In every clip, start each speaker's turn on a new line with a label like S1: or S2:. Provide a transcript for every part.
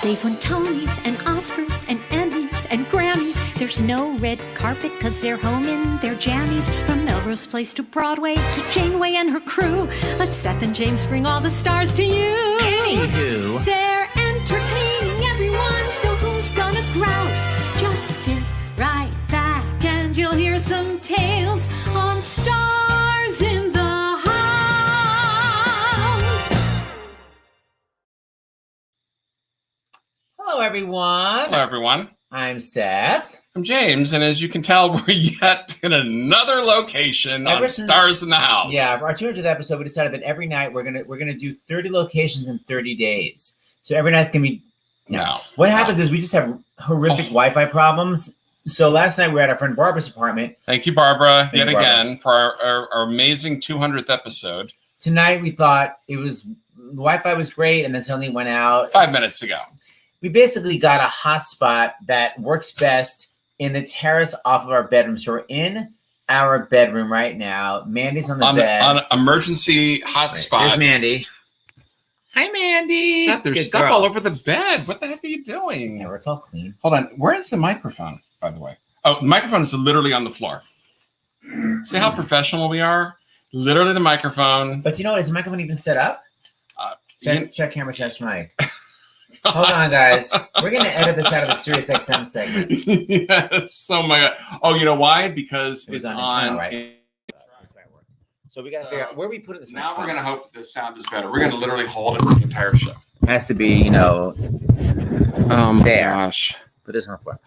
S1: They've won Tonys and Oscars and Emmys and Grammys. There's no red carpet because they're home in their jammies. From Melrose Place to Broadway to Janeway and her crew. Let Seth and James bring all the stars to you.
S2: Anywho.
S1: They're entertaining everyone, so who's gonna grouse? Just sit right back and you'll hear some tales on Stars in the House.
S2: Hello, everyone.
S3: Hello, everyone.
S2: I'm Seth.
S3: I'm James, and as you can tell, we're yet in another location on Stars in the House.
S2: Yeah, for our 200th episode, we decided that every night we're gonna do 30 locations in 30 days. So every night's gonna be.
S3: No.
S2: What happens is we just have horrific Wi-Fi problems. So last night we were at our friend Barbara's apartment.
S3: Thank you, Barbara,
S2: Thank you,
S3: again for our amazing 200th episode.
S2: Tonight we thought the Wi-Fi was great, and then suddenly it went out
S3: 5 minutes ago.
S2: We basically got a hotspot that works best in the terrace off of our bedroom. So we're in our bedroom right now. Mandy's on the bed.
S3: On emergency hotspot.
S2: There's Mandy. Hi, Mandy.
S3: Seth, there's stuff all over the bed. What the heck are you doing?
S2: Yeah, it's all clean.
S3: Hold on. Where is the microphone, by the way? Oh, the microphone is literally on the floor. See how professional we are? Literally the microphone.
S2: But you know what? Is the microphone even set up? Check camera, check mic. Hold on, guys. We're going to edit this out of the Sirius XM segment.
S3: Yes. Oh, my God. Oh, you know why? Because it's on.
S2: Right? So we got to figure out where we put it. This
S3: now we're going to hope the sound is better. We're going to literally hold it for the entire show.
S2: It has to be,
S3: Oh, my
S2: there.
S3: gosh.
S2: Put this on the floor.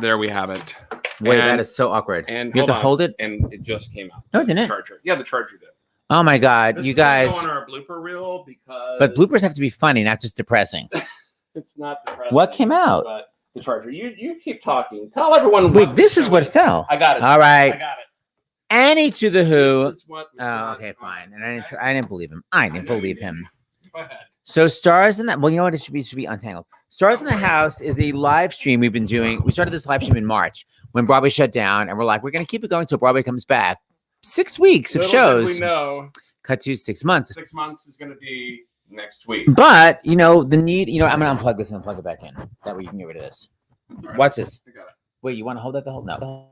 S3: There we have it.
S2: Wait, that is so awkward.
S3: And
S2: you have to hold it?
S3: And it just came out.
S2: No, it didn't.
S3: The charger. Yeah, the charger did.
S2: Oh my God, you guys!
S3: Go on our blooper reel because.
S2: But bloopers have to be funny, not just depressing.
S3: It's not depressing.
S2: What came out?
S3: But the charger. You keep talking. Tell everyone.
S2: Wait, this is what fell.
S3: I got it.
S2: All right.
S3: I got it.
S2: Annie to the Who.
S3: This is what
S2: Okay, fine. And I didn't believe him. I didn't believe him.
S3: Go ahead.
S2: So Stars in that. Well, you know what? It should be untangled. Stars in the House is a live stream we've been doing. We started this live stream in March when Broadway shut down, and we're like, we're going to keep it going until Broadway comes back. 6 weeks of shows.
S3: We know.
S2: Cut to 6 months.
S3: 6 months is going to be next week.
S2: But, the need, I'm going to unplug this and plug it back in. That way you can get rid of this.
S3: Right.
S2: Watch this.
S3: I got it.
S2: Wait, you want to hold that the whole? No.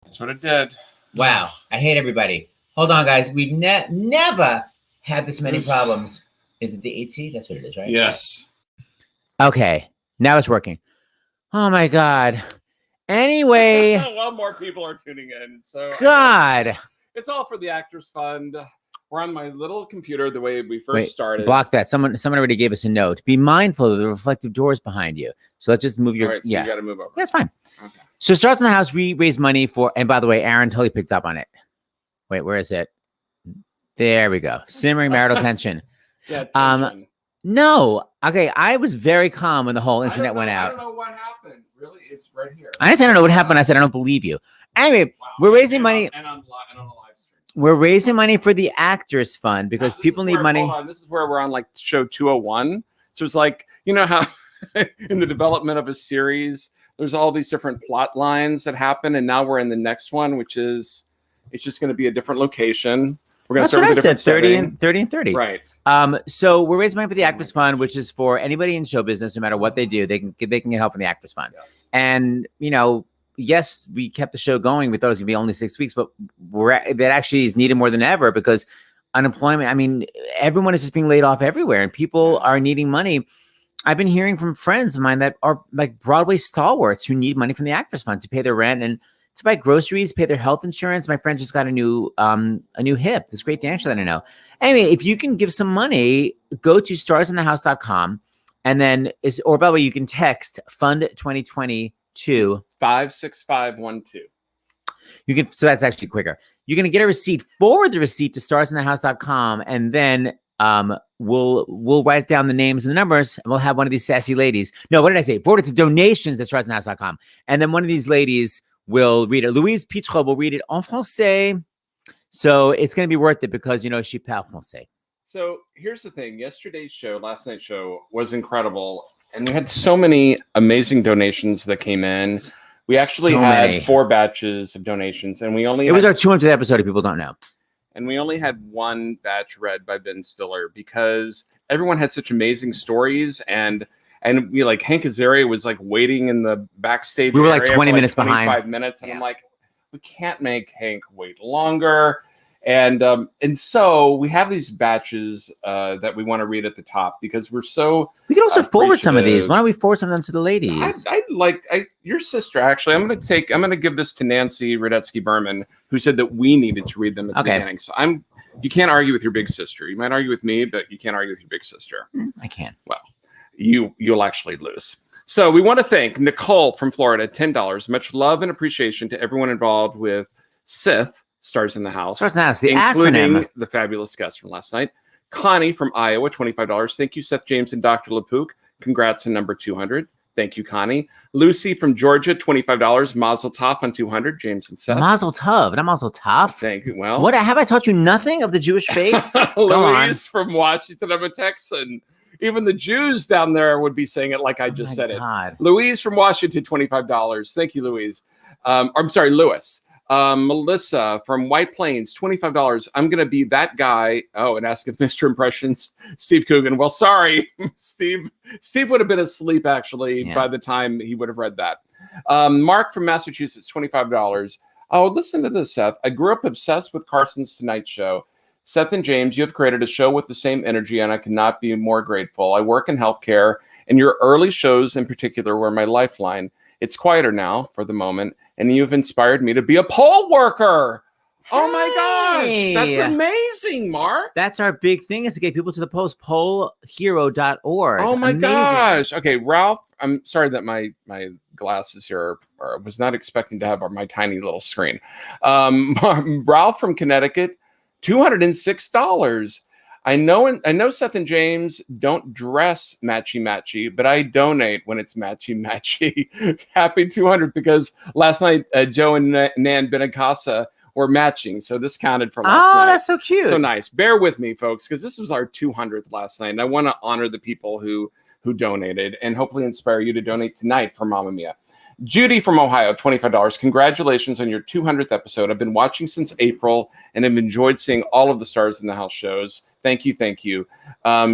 S3: That's what it did.
S2: Wow. I hate everybody. Hold on, guys. We've never had this many problems. Is it the 8C? That's what it is, right?
S3: Yes.
S2: Okay. Now it's working. Oh, my God. Anyway.
S3: Well, more people are tuning in. So
S2: God.
S3: It's all for the Actors Fund. We're on my little computer the way we first started.
S2: Block that. Someone already gave us a note. Be mindful of the reflective doors behind you. So let's just move your...
S3: All right, so you got to move over.
S2: That's fine.
S3: Okay.
S2: So Stars in the House, we raise money for... And by the way, Aaron totally picked up on it. Wait, where is it? There we go. Simmering marital tension.
S3: Yeah. Tension.
S2: No. Okay, I was very calm when the whole internet went out.
S3: I don't know what happened. Really, it's right here.
S2: I don't know what happened. I said, I don't believe you. Anyway, we're raising money.
S3: And on the live stream.
S2: We're raising money for the Actors Fund because people need money.
S3: Hold on. This is where we're on like show 201. So it's like, you know how in the development of a series, there's all these different plot lines that happen. And now we're in the next one, which is, it's just going to be a different location. We're going to start with a different
S2: 30 and 30.
S3: Right.
S2: So we're raising money for the Actors Fund, which is for anybody in show business, no matter what they do, they can get help from the Actors Fund.
S3: Yes.
S2: And, yes, we kept the show going. We thought it was going to be only 6 weeks, but that actually is needed more than ever because unemployment, everyone is just being laid off everywhere and people are needing money. I've been hearing from friends of mine that are like Broadway stalwarts who need money from the Actors Fund to pay their rent and to buy groceries, pay their health insurance. My friend just got a new hip, this great dancer that I know. Anyway, if you can give some money, go to starsinthehouse.com and then or by the way, you can text Fund 2020 to
S3: 56512.
S2: So that's actually quicker. You're going to get a receipt, forward the receipt to starsinthehouse.com, and then we'll write down the names and the numbers, and we'll have one of these sassy ladies. No, what did I say? Forward it to donations at starsinthehouse.com. And then one of these ladies will read it. Louise Pitre will read it en français. So it's going to be worth it because, she parle français.
S3: So here's the thing. Last night's show was incredible. And we had so many amazing donations that came in. We actually had 4 batches of donations, and it
S2: was our 200th episode, if people don't know.
S3: And we only had 1 batch read by Ben Stiller because everyone had such amazing stories, and we like Hank Azaria was like waiting in the backstage.
S2: We were like 20 minutes
S3: 25
S2: behind.
S3: minutes, and I'm like, we can't make Hank wait longer. And so we have these batches that we want to read at the top because we're so.
S2: We can also forward some of these. Why don't we forward some of them to the ladies?
S3: Your sister. Actually, I'm going to give this to Nancy Radetsky Berman, who said that we needed to read them at the beginning. So you can't argue with your big sister. You might argue with me, but you can't argue with your big sister.
S2: I can.
S3: Well, you'll actually lose. So we want to thank Nicole from Florida, $10. Much love and appreciation to everyone involved with Sith. Stars in the House,
S2: the
S3: including
S2: acronym.
S3: The fabulous guest from last night. Connie from Iowa, $25. Thank you, Seth James and Dr. LaPook. Congrats on number 200. Thank you, Connie. Lucy from Georgia, $25. Mazel tov on 200. James and Seth.
S2: Mazel tov, not Mazel tov.
S3: Thank you. Well,
S2: what have I taught you nothing of the Jewish faith?
S3: Louise from Washington, I'm a Texan. Even the Jews down there would be saying it like I just said it. Louise from Washington, $25. Thank you, Louise. I'm sorry, Lewis. Melissa from White Plains, $25. I'm going to be that guy. Oh, and ask if Mr. Impressions, Steve Coogan. Well, sorry, Steve. Steve would have been asleep, actually, by the time he would have read that. Mark from Massachusetts, $25. Oh, listen to this, Seth. I grew up obsessed with Carson's Tonight Show. Seth and James, you have created a show with the same energy, and I cannot be more grateful. I work in healthcare, and your early shows in particular were my lifeline. It's quieter now for the moment, and you've inspired me to be a poll worker. Oh my gosh, that's amazing, Mark.
S2: That's our big thing, is to get people to the polls, pollhero.org.
S3: Oh my gosh. Okay, Ralph, I'm sorry that my glasses here was not expecting to have my tiny little screen. Ralph from Connecticut, $206. I know Seth and James don't dress matchy-matchy, but I donate when it's matchy-matchy. Happy 200, because last night Joe and Nan Benacasa were matching, so this counted for last night.
S2: Oh, that's so cute.
S3: So nice. Bear with me, folks, because this was our 200th last night, and I want to honor the people who donated and hopefully inspire you to donate tonight for Mamma Mia. Judy from Ohio, $25. Congratulations on your 200th episode. I've been watching since April and have enjoyed seeing all of the Stars in the House shows. Thank you. Thank you.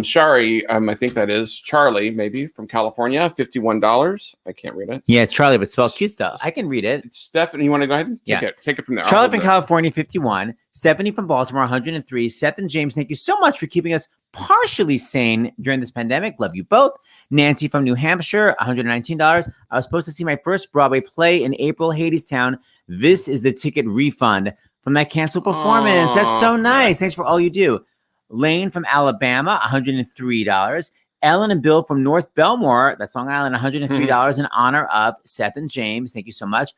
S3: Shari, I think that is Charlie, maybe from California, $51. I can't read it.
S2: Yeah, Charlie, but spelled cute stuff. I can read it.
S3: Stephanie, you want to go ahead? Take it from there.
S2: Charlie from California, 51. Stephanie from Baltimore, 103. Seth and James, thank you so much for keeping us partially sane during this pandemic. Love you both. Nancy from New Hampshire, $119. I was supposed to see my first Broadway play in April, Hadestown. This is the ticket refund from that canceled performance. That's so nice. Thanks for all you do. Lane from Alabama, $103. Ellen and Bill from North Belmore, that's Long Island, $103 in honor of Seth and James. Thank you so much.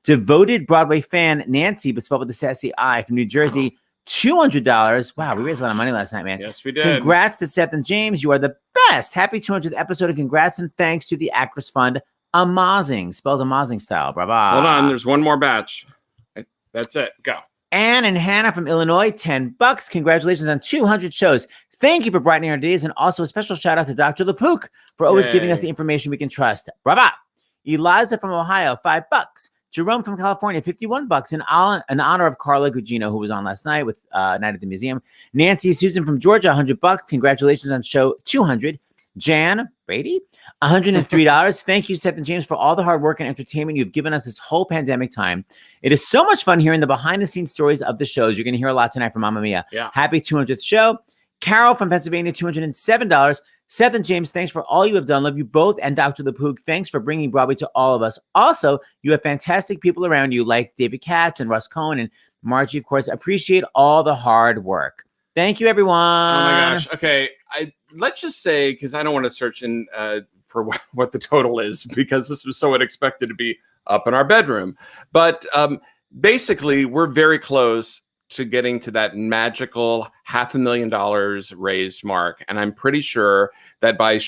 S2: Devoted Broadway fan Nancy, but spelled with the sassy I, from New Jersey, $200. Wow, we raised a lot of money last night, man.
S3: Yes, we did.
S2: Congrats to Seth and James. You are the best. Happy 200th episode, and congrats and thanks to the Actress Fund, Amazing, spelled Amazing style. Bravo.
S3: Hold on, there's one more batch. That's it. Go.
S2: Ann and Hannah from Illinois, $10. Congratulations on 200 shows. Thank you for brightening our days, and also a special shout out to Dr. LaPook for always giving us the information we can trust. Bravo. Eliza from Ohio, $5. Jerome from California, $51 in honor of Carla Gugino, who was on last night with Night at the Museum. Nancy Susan from Georgia, $100. Congratulations on show 200. Jan Brady, $103. Thank you, Seth and James, for all the hard work and entertainment you've given us this whole pandemic time. It is so much fun hearing the behind-the-scenes stories of the shows. You're going to hear a lot tonight from Mamma Mia.
S3: Yeah.
S2: Happy 200th show. Carol from Pennsylvania, $207. Seth and James, thanks for all you have done. Love you both. And Dr. LaPook, thanks for bringing Broadway to all of us. Also, you have fantastic people around you like David Katz and Russ Cohen and Margie, of course. Appreciate all the hard work. Thank you, everyone.
S3: Oh, my gosh. Okay. Let's just say, because I don't want to search in for what the total is, because this was so unexpected to be up in our bedroom. But basically, we're very close to getting to that magical $500,000 raised mark. And I'm pretty sure that by our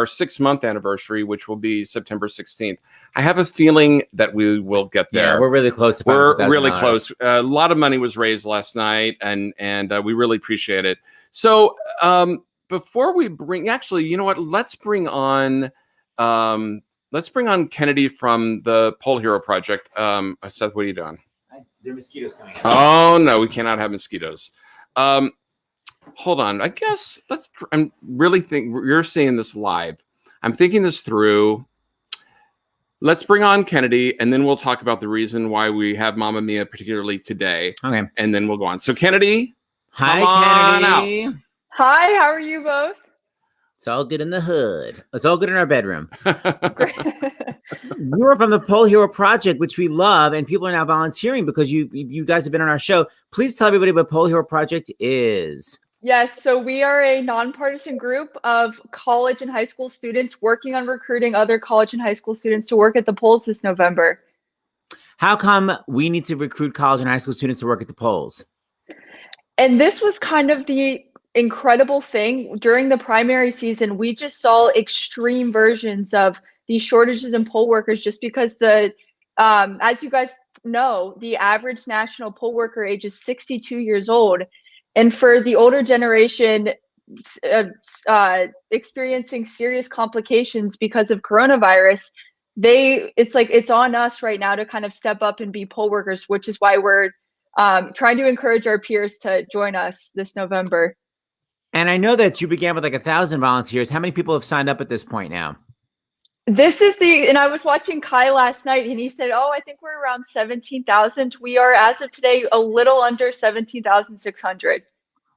S3: 6-month anniversary, which will be September 16th, I have a feeling that we will get there.
S2: Yeah, we're really close to
S3: We're really
S2: $500,000.
S3: close. A lot of money was raised last night, and we really appreciate it. So before we actually, you know what? Let's bring on Kennedy from the Pole Hero Project. Seth, what are you doing?
S2: There are mosquitoes coming out.
S3: Oh no, we cannot have mosquitoes. Hold on. I guess I'm really you're seeing this live. I'm thinking this through. Let's bring on Kennedy, and then we'll talk about the reason why we have Mamma Mia particularly today.
S2: Okay.
S3: And then we'll go on. So Kennedy,
S2: Hi, Kennedy.
S3: out.
S4: Hi, how are you both?
S2: It's all good in the hood. It's all good in our bedroom.
S4: Great.
S2: You are from the Pole Hero Project, which we love, and people are now volunteering because you guys have been on our show. Please tell everybody what Pole Hero Project is.
S4: Yes, so we are a nonpartisan group of college and high school students working on recruiting other college and high school students to work at the polls this November.
S2: How come we need to recruit college and high school students to work at the polls?
S4: And this was kind of the incredible thing. During the primary season, we just saw extreme versions of these shortages in poll workers just because as you guys know, the average national poll worker age is 62 years old. And for the older generation experiencing serious complications because of coronavirus, it's on us right now to kind of step up and be poll workers, which is why we're trying to encourage our peers to join us this November.
S2: And I know that you began with like 1,000 volunteers. How many people have signed up at this point now?
S4: And I was watching Kaye last night and he said, I think we're around 17,000. We are, as of today, a little under 17,600.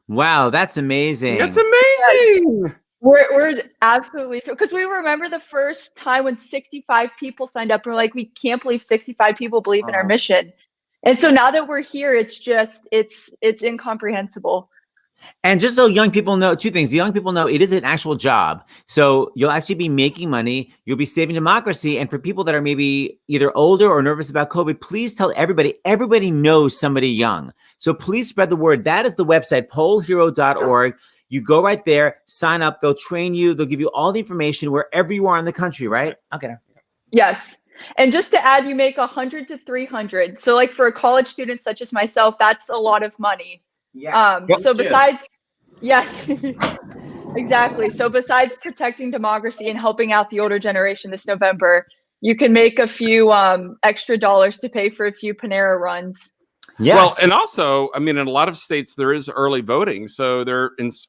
S2: Wow, that's amazing.
S3: That's amazing.
S4: We're absolutely, because we remember the first time when 65 people signed up and we're like, we can't believe 65 people believe in our mission. And so now that we're here, it's incomprehensible.
S2: And just so young people know, two things. The young people know it is an actual job. So you'll actually be making money. You'll be saving democracy. And for people that are maybe either older or nervous about COVID, please tell everybody. Everybody knows somebody young. So please spread the word. That is the website, polehero.org. You go right there, sign up. They'll train you. They'll give you all the information wherever you are in the country, right? Okay.
S4: Yes. And just to add, you make 100 to 300. So like for a college student such as myself, that's a lot of money.
S2: Yeah.
S4: So besides, yes, exactly. So besides protecting democracy and helping out the older generation this November, you can make a few extra dollars to pay for a few Panera runs.
S2: Yes.
S3: Well, and also, I mean, in a lot of states, there is early voting. So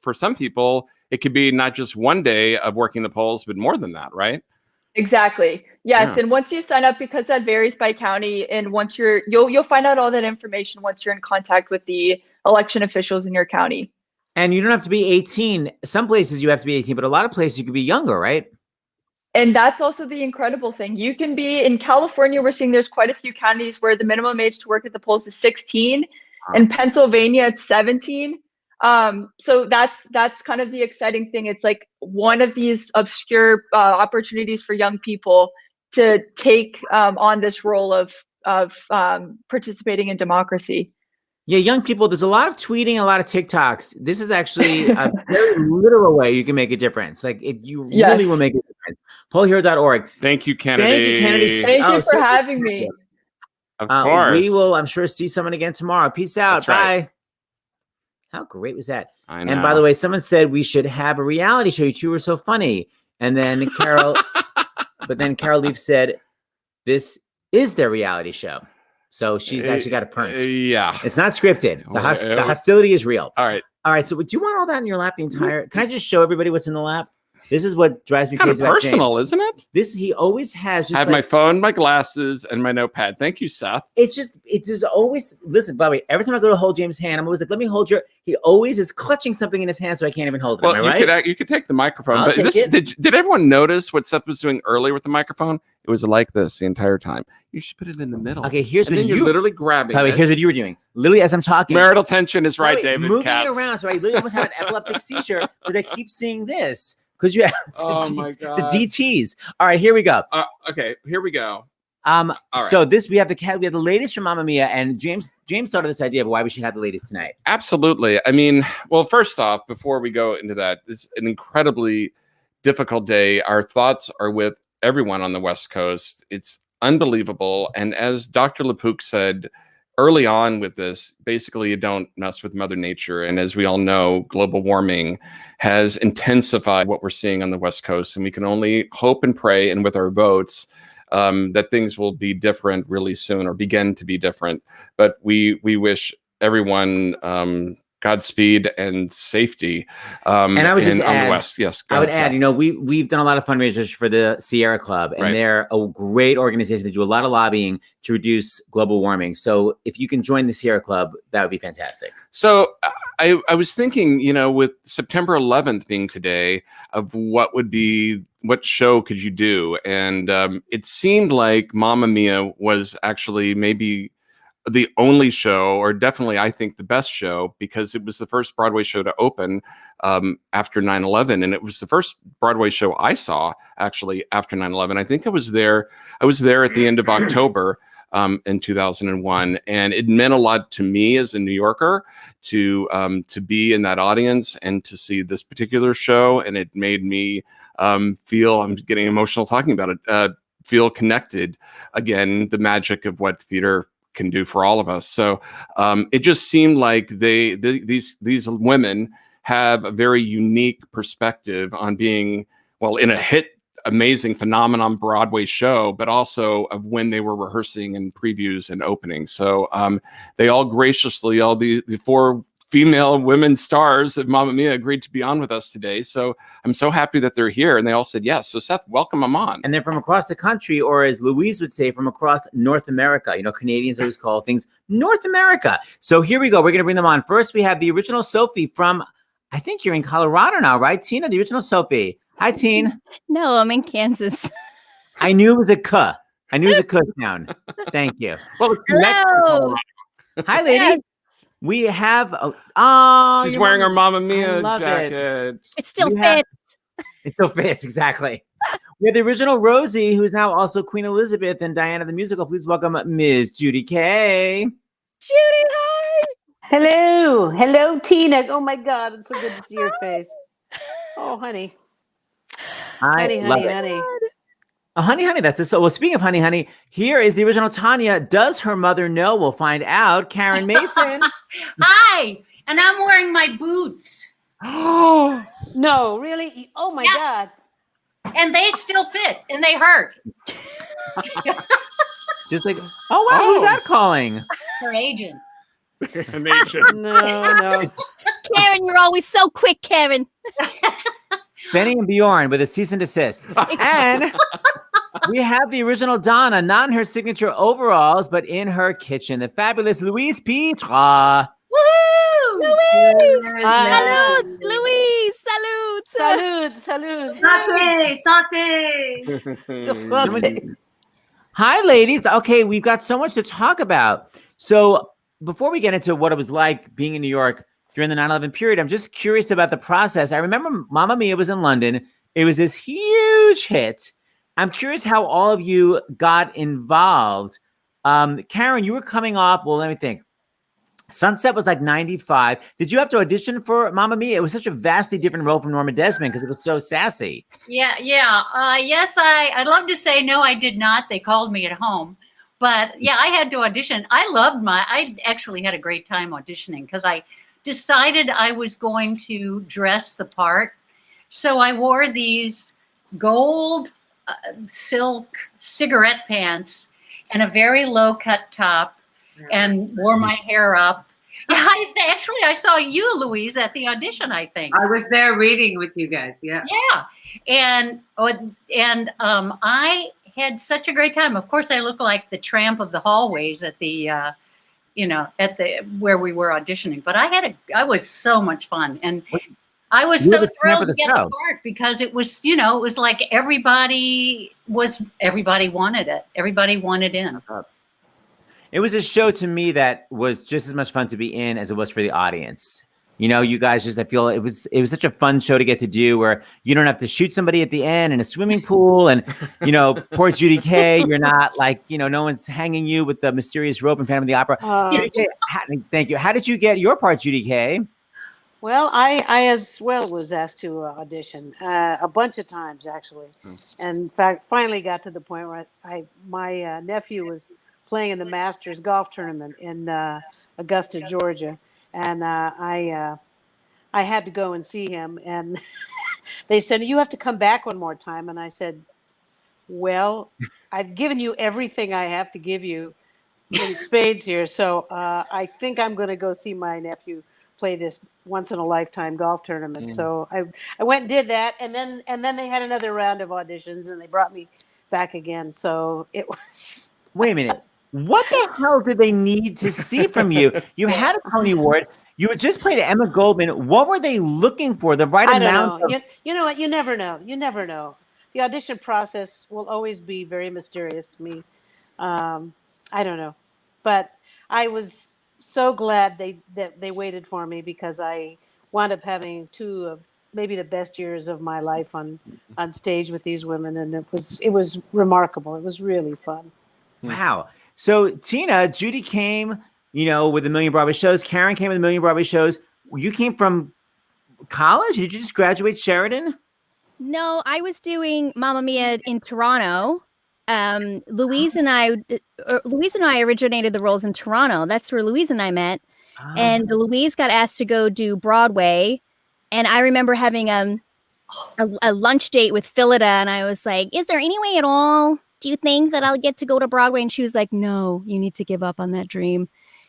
S3: for some people, it could be not just one day of working the polls, but more than that, right?
S4: Exactly. Yes.
S3: Yeah.
S4: And once you sign up, because that varies by county, and once you'll find out all that information once you're in contact with the election officials in your county.
S2: And you don't have to be 18. Some places you have to be 18, but a lot of places you could be younger, right?
S4: And that's also the incredible thing. You can be in California. We're seeing there's quite a few counties where the minimum age to work at the polls is 16. In Pennsylvania, it's 17. So that's kind of the exciting thing. It's like one of these obscure opportunities for young people to take on this role of participating in democracy.
S2: Yeah, young people, there's a lot of tweeting, a lot of TikToks. This is actually a very literal way you can make a difference. Like, you really will make a difference. Polehero.org.
S3: Thank you, Kennedy.
S2: Thank you, Kennedy.
S4: Thank you for having me.
S3: Of course.
S2: We will, I'm sure, see someone again tomorrow. Peace out.
S3: That's right.
S2: Bye. How great was that?
S3: I know.
S2: And by the way, someone said we should have a reality show. You two were so funny. And then Carol, Carol Leaf said, this is their reality show. So she's actually got a print.
S3: Yeah.
S2: It's not scripted. The hostility is real.
S3: All right.
S2: All right. So do you want all that in your lap the entire? Can I just show everybody what's in the lap? This is what drives me
S3: Kind of
S2: crazy about
S3: personal,
S2: James.
S3: isn't it?
S2: This he always has. Just
S3: I have my phone, my glasses, and my notepad. Thank you, Seth.
S2: It's just always, listen, by the way, every time I go to hold James' hand, I'm always like, let me hold your, he always is clutching something in his hand so I can't even hold it.
S3: Well,
S2: Am I right?
S3: you could take the microphone.
S2: I'll
S3: But
S2: take it.
S3: Did everyone notice what Seth was doing earlier with the microphone? It was like this the entire time. You should put it in the middle.
S2: Okay, here's
S3: and
S2: what
S3: then you're literally grabbing
S2: by the way,
S3: it.
S2: here's what you were doing. Literally, as I'm talking.
S3: Marital tension is right,
S2: By the way,
S3: David
S2: moving
S3: Katz.
S2: it around, so I literally almost have an epileptic seizure because I keep seeing this. Because you have
S3: Oh my God.
S2: the DTs. All right, here we go.
S3: Okay, here we go. right.
S2: So we have the latest from Mamma Mia, and James started this idea of why we should have the latest tonight.
S3: Absolutely. I mean, well, first off, before we go into that, it's an incredibly difficult day. Our thoughts are with everyone on the West Coast. It's unbelievable. And as Dr. LaPook said early on with this, basically you don't mess with Mother Nature. And as we all know, global warming has intensified what we're seeing on the West Coast. And we can only hope and pray, and with our votes, that things will be different really soon, or begin to be different. But we wish everyone Godspeed and safety.
S2: And I would just add,
S3: on the West. Yes,
S2: I would add, we've done a lot of fundraisers for the Sierra Club, and they're a great organization. They do a lot of lobbying to reduce global warming. So if you can join the Sierra Club, that would be fantastic.
S3: So I was thinking, with September 11th being today, of what show could you do? And it seemed like Mamma Mia was actually maybe the only show, or definitely I think the best show, because it was the first Broadway show to open after 9/11, and it was the first Broadway show I saw actually after 9/11. I think I was there at the end of October in 2001, and it meant a lot to me as a New Yorker to be in that audience and to see this particular show, and it made me feel, I'm getting emotional talking about it, feel connected again, the magic of what theater can do for all of us. So it just seemed like these women have a very unique perspective on being, well, in a hit, amazing phenomenon Broadway show, but also of when they were rehearsing and previews and openings. So they all graciously, all the four female women stars of Mamma Mia agreed to be on with us today. So I'm so happy that they're here, and they all said yes. So Seth, welcome them on.
S2: And they're from across the country, or as Louise would say, from across North America. Canadians always call things North America. So here we go. We're going to bring them on. First, we have the original Sophie from, I think you're in Colorado now, right? Tina, the original Sophie. Hi, Teen.
S5: No, I'm in Kansas.
S2: I knew it was a K. I knew it was a K sound. Thank you.
S3: Well, it's
S5: Hello.
S2: Hi, lady.
S5: Yes.
S2: We have,
S3: she's wearing her Mamma Mia jacket.
S5: It still fits.
S2: It still fits, exactly. We have the original Rosie, who is now also Queen Elizabeth and Diana the Musical. Please welcome Ms. Judy Kaye.
S5: Judy, hi.
S6: Hello, Tina. Oh my God, it's so good to see your face. Oh, honey. Honey.
S2: Honey, that's this. So, well, speaking of honey, here is the original Tanya. Does her mother know? We'll find out. Karen Mason.
S7: Hi, and I'm wearing my boots.
S6: Oh, no, really? Oh my God.
S7: And they still fit, and they hurt.
S2: Just like, oh, wow, who's that calling?
S7: Her agent.
S6: No.
S5: Karen, you're always so quick, Karen.
S2: Benny and Bjorn with a cease and desist. And we have the original Donna, not in her signature overalls, but in her kitchen. The fabulous Louise Pitre.
S7: Woohoo!
S5: Louise! Salud! Louise! Salud!
S6: Santé.
S2: Hi, ladies. Okay, we've got so much to talk about. So before we get into what it was like being in New York during the 9/11 period, I'm just curious about the process. I remember Mamma Mia was in London. It was this huge hit. I'm curious how all of you got involved. Karen, you were coming off, well, let me think. Sunset was like 95. Did you have to audition for Mamma Mia? It was such a vastly different role from Norma Desmond because it was so sassy.
S7: Yeah. Yes, I'd love to say no, I did not. They called me at home. But yeah, I had to audition. I actually had a great time auditioning because I decided I was going to dress the part. So I wore these gold silk cigarette pants and a very low cut top and wore my hair up. Yeah, I saw you, Louise, at the audition, I think.
S8: I was there reading with you guys. Yeah.
S7: Yeah. And I had such a great time. Of course, I look like the tramp of the hallways at the where we were auditioning, but I was so much fun. And I was so thrilled to get the part because it was, it was like everybody wanted it. Everybody wanted in.
S2: It was a show to me that was just as much fun to be in as it was for the audience. You guys I feel it was such a fun show to get to do where you don't have to shoot somebody at the end in a swimming pool. And, poor Judy Kaye, you're not like, no one's hanging you with the mysterious rope in Phantom of the Opera. Judy Kaye, thank you. How did you get your part, Judy Kaye?
S6: Well, I as well was asked to audition a bunch of times, actually. And in fact, finally got to the point where my nephew was playing in the Masters golf tournament in Augusta, Georgia. And I had to go and see him. And they said, you have to come back one more time. And I said, well, I've given you everything I have to give you in spades here. So I think I'm going to go see my nephew play this once in a lifetime golf tournament. So I went and did that, and then they had another round of auditions, and they brought me back again. So it was.
S2: Wait a minute. What the hell did they need to see from you? You had a Tony Award. You had just played Emma Goldman. What were they looking for? The right amount?
S6: You know what? You never know. You never know. The audition process will always be very mysterious to me. I don't know, but I was so glad they waited for me, because I wound up having two of maybe the best years of my life on stage with these women, and it was remarkable. It was really fun.
S2: Wow. So Tina, Judy came, with a million Broadway shows. Karen came with a million Broadway shows. You came from college? Did you just graduate Sheridan?
S5: No, I was doing Mamma Mia in Toronto. Louise and I originated the roles in Toronto. That's where Louise and I met. And Louise got asked to go do Broadway. And I remember having a lunch date with Phillida, and I was like, is there any way at all? Do you think that I'll get to go to Broadway? And she was like, no, you need to give up on that dream.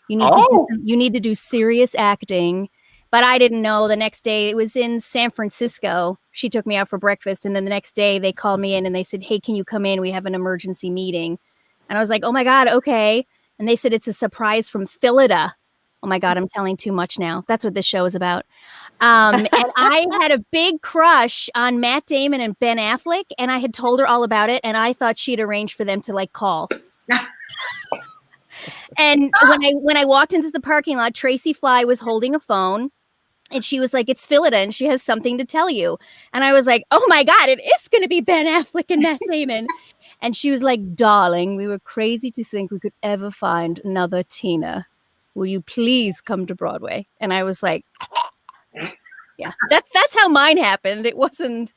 S5: You need to do serious acting. But I didn't know. The next day, it was in San Francisco. She took me out for breakfast. And then the next day, they called me in and they said, hey, can you come in? We have an emergency meeting. And I was like, oh, my God, okay. And they said, it's a surprise from Phillida. Oh, my God, I'm telling too much now. That's what this show is about. And I had a big crush on Matt Damon and Ben Affleck. And I had told her all about it. And I thought she'd arranged for them to call. And when I walked into the parking lot, Tracy Fly was holding a phone. And she was like, it's Phillida, and she has something to tell you. And I was like, oh, my God, it is going to be Ben Affleck and Matt Damon. And she was like, darling, we were crazy to think we could ever find another Tina. Will you please come to Broadway? And I was like, yeah, that's how mine happened. It wasn't.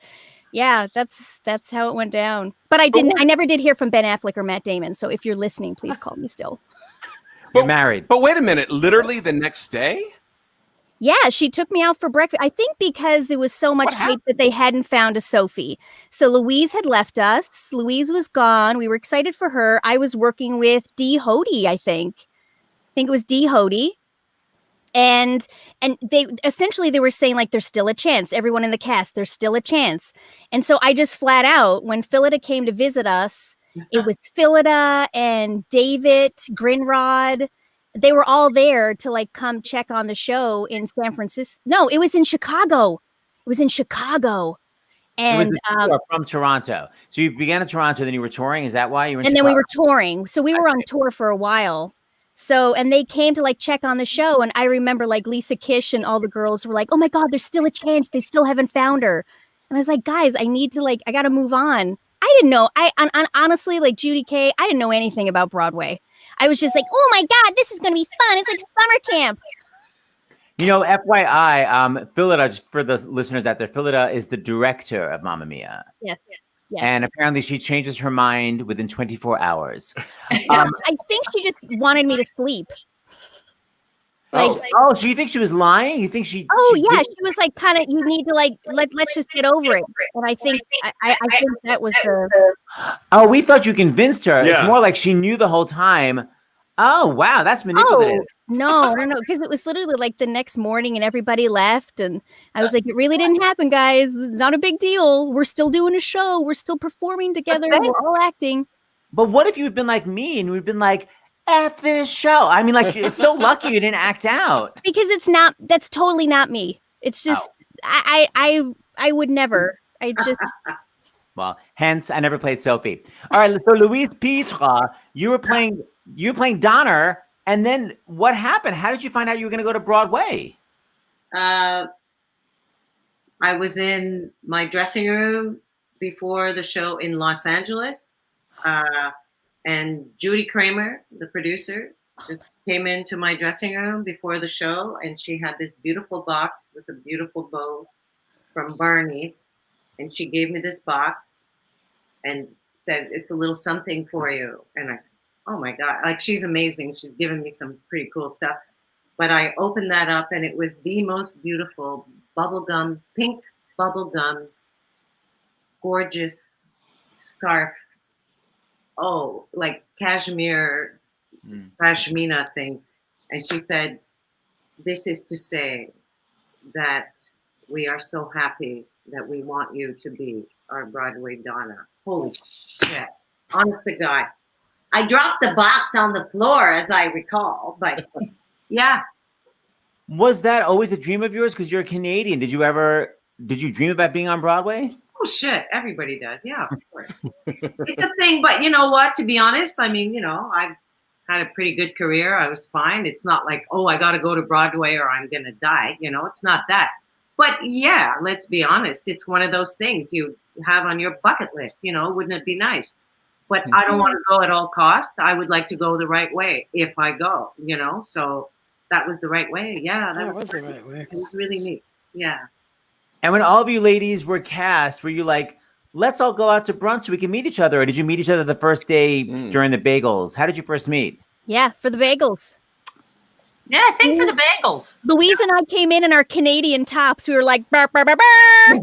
S5: Yeah, that's how it went down. But I never did hear from Ben Affleck or Matt Damon. So if you're listening, please call me still.
S2: You're married.
S3: But wait a minute, literally the next day?
S5: Yeah, she took me out for breakfast. I think because there was so much hype that they hadn't found a Sophie. So Louise had left us. Louise was gone. We were excited for her. I was working with Dee Hoty, I think. I think it was Dee Hoty. And they were saying there's still a chance. Everyone in the cast, there's still a chance. And so I just flat out, when Phillida came to visit us, it was Phillida and David Grinrod. They were all there to come check on the show in San Francisco. No, it was in Chicago. And
S2: from Toronto. So you began in Toronto, then you were touring. Is that why you were in
S5: And
S2: Chicago?
S5: then we were touring. So we were on tour for a while. So, and they came to check on the show. And I remember Lisa Kish and all the girls were like, oh my God, there's still a chance. They still haven't found her. And I was like, guys, I need to I got to move on. I didn't know. Honestly, Judy Kaye, I didn't know anything about Broadway. I was just like, oh my God, this is going to be fun. It's like summer camp.
S2: FYI, Phillida, for the listeners out there, Phillida is the director of Mamma Mia.
S5: Yes.
S2: And apparently she changes her mind within 24 hours.
S5: I think she just wanted me to sleep.
S2: So you think she was lying? You think she?
S5: Oh, she was kind of. You need to let's just get over it. And I think I think that was the.
S2: Oh, we thought you convinced her.
S3: Yeah.
S2: It's more like she knew the whole time. Oh, wow, that's manipulative.
S5: No, because it was literally the next morning and everybody left, and I was like, it really didn't happen, guys. It's not a big deal. We're still doing a show. We're still performing together. We're all acting.
S2: But what if you had been like me and we'd been like, F this show? I mean, it's so lucky you didn't act out.
S5: Because that's totally not me. It's just, I would never. I just.
S2: Well, hence I never played Sophie. All right, so Louise Pitre, you were playing Donner, and then what happened? How did you find out you were going to go to Broadway?
S8: I was in my dressing room before the show in Los Angeles, and Judy Kramer, the producer, just came into my dressing room before the show, and she had this beautiful box with a beautiful bow from Barney's, and she gave me this box and said, "It's a little something for you." And I, oh my God, like, she's amazing. She's given me some pretty cool stuff. But I opened that up, and it was the most beautiful bubblegum, pink bubblegum, gorgeous scarf. Oh, like cashmere, pashmina thing. And she said, "This is to say that we are so happy that we want you to be our Broadway Donna." Holy shit. Honest to God. I dropped the box on the floor, as I recall, but yeah.
S2: Was that always a dream of yours? Because you're a Canadian. Did you dream about being on Broadway?
S8: Oh shit, everybody does. Yeah, of course. It's a thing, but you know what? To be honest, I mean, I've had a pretty good career. I was fine. It's not like, oh, I got to go to Broadway or I'm gonna die. It's not that. But yeah, let's be honest. It's one of those things you have on your bucket list. Wouldn't it be nice? But I don't want to go at all costs. I would like to go the right way if I go. So that was the right way. Yeah, that was the right way. It was really neat. Yeah.
S2: And when all of you ladies were cast, were you like, let's all go out to brunch so we can meet each other? Or did you meet each other the first day during the bagels? How did you first meet?
S5: Yeah, for the bagels.
S7: Yeah, I think for the bagels.
S5: Louise and I came in our Canadian tops. We were like, burr, burr, burr, burr.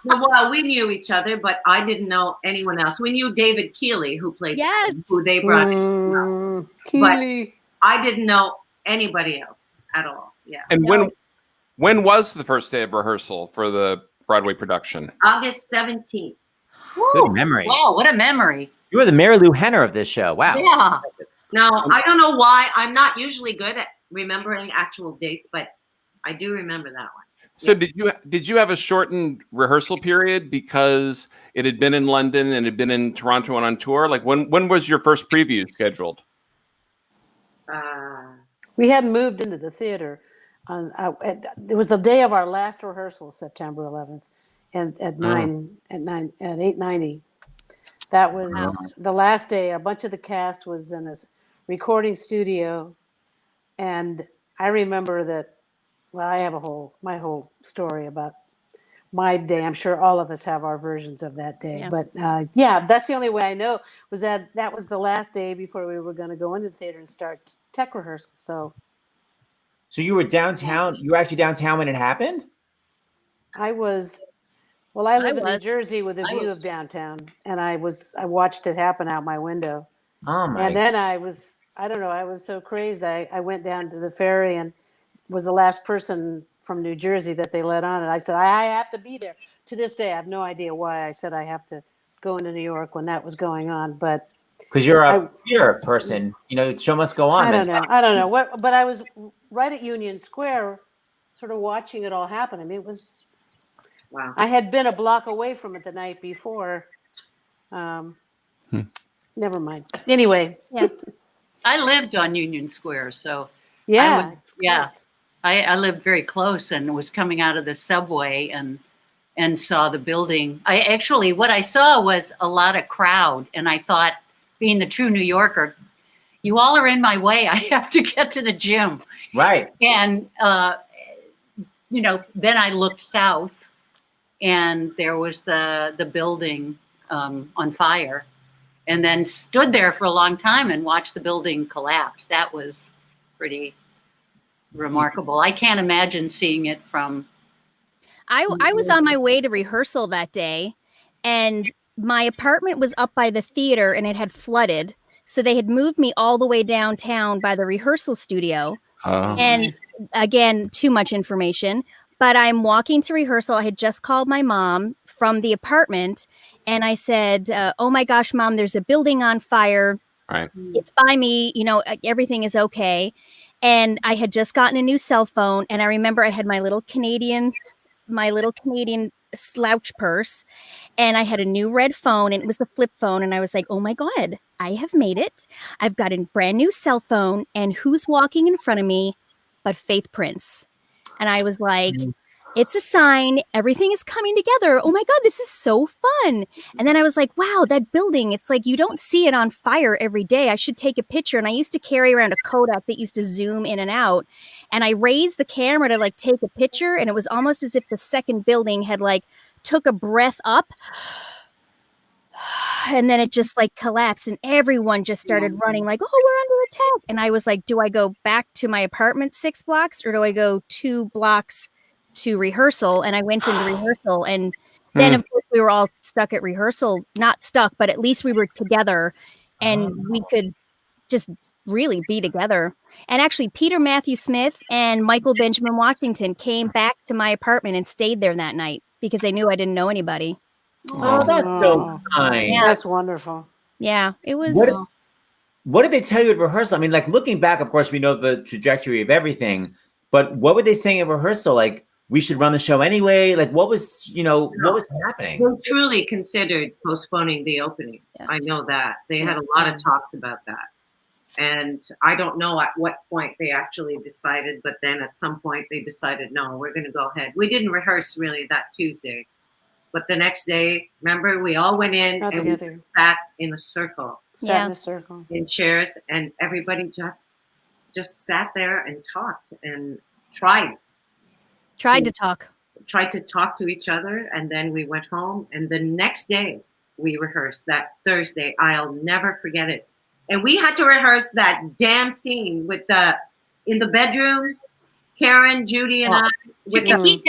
S8: Well, we knew each other, but I didn't know anyone else. We knew David Keeley, who played Steve, who they brought in. Keeley. But I didn't know anybody else at all. Yeah.
S3: And when was the first day of rehearsal for the Broadway production?
S8: August 17th.
S2: Good memory.
S7: Wow, what a memory.
S2: You were the Mary Lou Henner of this show. Wow.
S7: Yeah.
S8: Now, I don't know why. I'm not usually good at remembering actual dates, but I do remember that one.
S3: So did you have a shortened rehearsal period because it had been in London and had been in Toronto and on tour? Like when was your first preview scheduled?
S6: We hadn't moved into the theater. It was the day of our last rehearsal, September 11th, and at 8:90. That was the last day. A bunch of the cast was in a recording studio, and I remember that. Well, I have my whole story about my day. I'm sure all of us have our versions of that day. Yeah. But yeah, that's the only way I know was that was the last day before we were going to go into the theater and start tech rehearsal. So
S2: you were downtown. You were actually downtown when it happened?
S6: I was. Well, I live in New Jersey with a view of downtown, and I watched it happen out my window.
S2: Oh my!
S6: And then I was so crazed. I went down to the ferry and was the last person from New Jersey that they let on. And I said, I have to be there. To this day, I have no idea why I said I have to go into New York when that was going on. But
S2: because you're a theater person, the show must go on.
S6: I don't know what, but I was right at Union Square, sort of watching it all happen. I mean, it was, wow. I had been a block away from it the night before. Never mind. Anyway.
S5: Yeah.
S7: I lived on Union Square, so
S6: yeah.
S7: I lived very close and was coming out of the subway and saw the building. What I saw was a lot of crowd, and I thought, being the true New Yorker, you all are in my way. I have to get to the gym.
S2: Right.
S7: And then I looked south, and there was the building on fire, and then stood there for a long time and watched the building collapse. That was pretty remarkable. I can't imagine seeing it from.
S5: I was on my way to rehearsal that day, and my apartment was up by the theater and it had flooded. So they had moved me all the way downtown by the rehearsal studio. And again, too much information, but I'm walking to rehearsal. I had just called my mom from the apartment and I said, oh my gosh, Mom, there's a building on fire.
S3: Right.
S5: It's by me, everything is okay. And I had just gotten a new cell phone, and I remember I had my little Canadian slouch purse, and I had a new red phone, and it was the flip phone, and I was like, oh my God, I have made it. I've got a brand new cell phone, and who's walking in front of me but Faith Prince? And I was like, it's a sign. Everything is coming together. Oh my God, this is so fun. And then I was like, wow, that building, it's like you don't see it on fire every day. I should take a picture. And I used to carry around a Kodak that used to zoom in and out. And I raised the camera to like take a picture. And it was almost as if the second building had like took a breath up. And then it just like collapsed and everyone just started running like, oh, we're under attack. And I was like, do I go back to my apartment 6 blocks or do I go 2 blocks to rehearsal? And I went into rehearsal, and then of course we were all stuck at rehearsal, not stuck, but at least we were together and we could just really be together. And actually Peter Matthew Smith and Michael Benjamin Washington came back to my apartment and stayed there that night because they knew I didn't know anybody.
S2: Oh, that's so kind.
S5: Yeah.
S6: That's wonderful.
S5: Yeah, it was.
S2: What did they tell you at rehearsal? I mean, like looking back, of course, we know the trajectory of everything, but what were they saying at rehearsal? Like, we should run the show anyway? Like, what was, what was happening?
S8: They truly considered postponing the opening.
S5: Yeah.
S8: I know that. They had a lot of talks about that. And I don't know at what point they actually decided, but then at some point they decided, no, we're going to go ahead. We didn't rehearse really that Tuesday. But the next day, remember, we all went in and we sat in a circle.
S6: Sat in a circle.
S8: In chairs, and everybody just sat there and talked and tried to talk to each other. And then we went home, and the next day we rehearsed that Thursday. I'll never forget it. And we had to rehearse that damn scene with in the bedroom, Karen, Judy, and I with the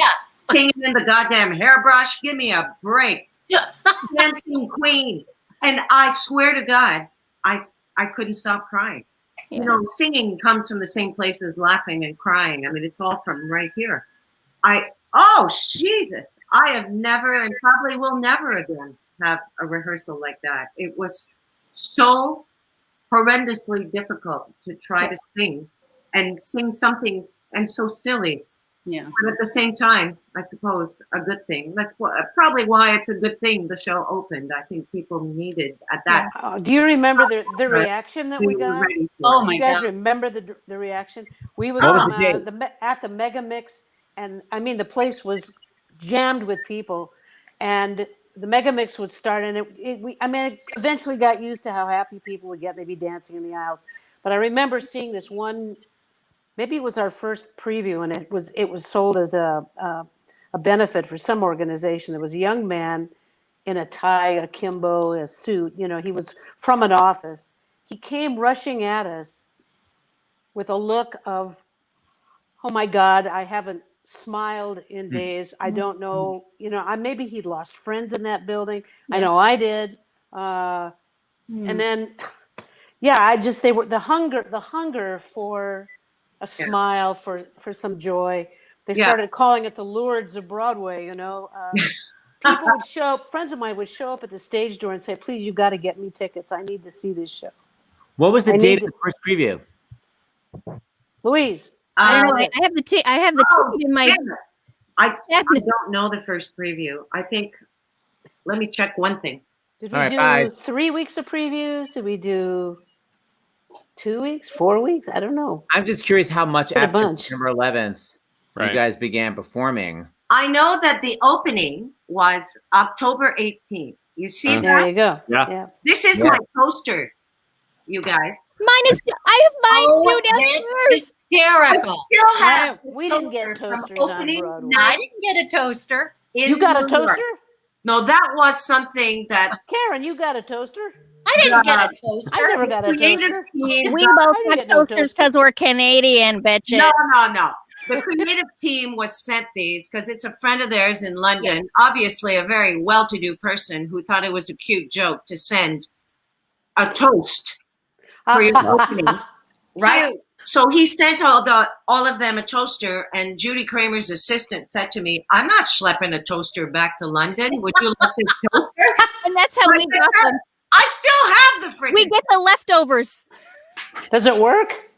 S8: singing in the goddamn hairbrush. Give me a break. Dancing queen. And I swear to God, I couldn't stop crying. Yeah. Singing comes from the same place as laughing and crying. I mean, it's all from right here. Jesus, I have never and probably will never again have a rehearsal like that. It was so horrendously difficult to try to sing something and so silly. Yeah. But at the same time, I suppose a good thing. That's probably why it's a good thing the show opened. I think people needed at that.
S6: Do you remember the reaction that we got?
S7: Oh my God!
S6: You guys remember the reaction? We were at the Mega Mix, and I mean the place was jammed with people, and the Mega Mix would start, and it eventually got used to how happy people would get, maybe dancing in the aisles. But I remember seeing this one. Maybe it was our first preview, and it was sold as a benefit for some organization. There was a young man in a tie, a kimbo, a suit. He was from an office. He came rushing at us with a look of, oh my God, I haven't smiled in days. I don't know. Maybe he'd lost friends in that building. Yes. I know I did. And then, they were the hunger for a smile, for some joy. They started calling it the Lourdes of Broadway, People would show up, friends of mine would show up at the stage door and say, please, you got to get me tickets. I need to see this show.
S2: What was the date of the first preview?
S6: Louise.
S5: I don't know. I have the ticket in my...
S8: I don't know the first preview. I think, let me check one thing.
S6: Did we do 3 weeks of previews? Did we do 2 weeks, 4 weeks? I don't know.
S2: I'm just curious how much after September 11th you guys began performing.
S8: I know that the opening was October 18th. You see that?
S6: There you go. Yeah.
S8: This is my poster, you guys.
S5: I have mine too downstairs.
S7: Hysterical.
S6: We didn't get toasters on Broadway.
S7: I didn't get a toaster.
S6: You got a toaster?
S8: No, that was something that...
S6: Karen, you got a toaster?
S7: I didn't get a toaster.
S6: I never got a toaster.
S5: We both got toasters because we're Canadian, bitches.
S8: No. The creative team was sent these because it's a friend of theirs in London, obviously a very well-to-do person who thought it was a cute joke to send a toast for your opening, right? So he sent all of them a toaster, and Judy Kramer's assistant said to me, I'm not schlepping a toaster back to London. Would you like this toaster?
S5: And that's how we got them.
S8: I still have the freaking...
S5: We get the leftovers.
S6: Does it work?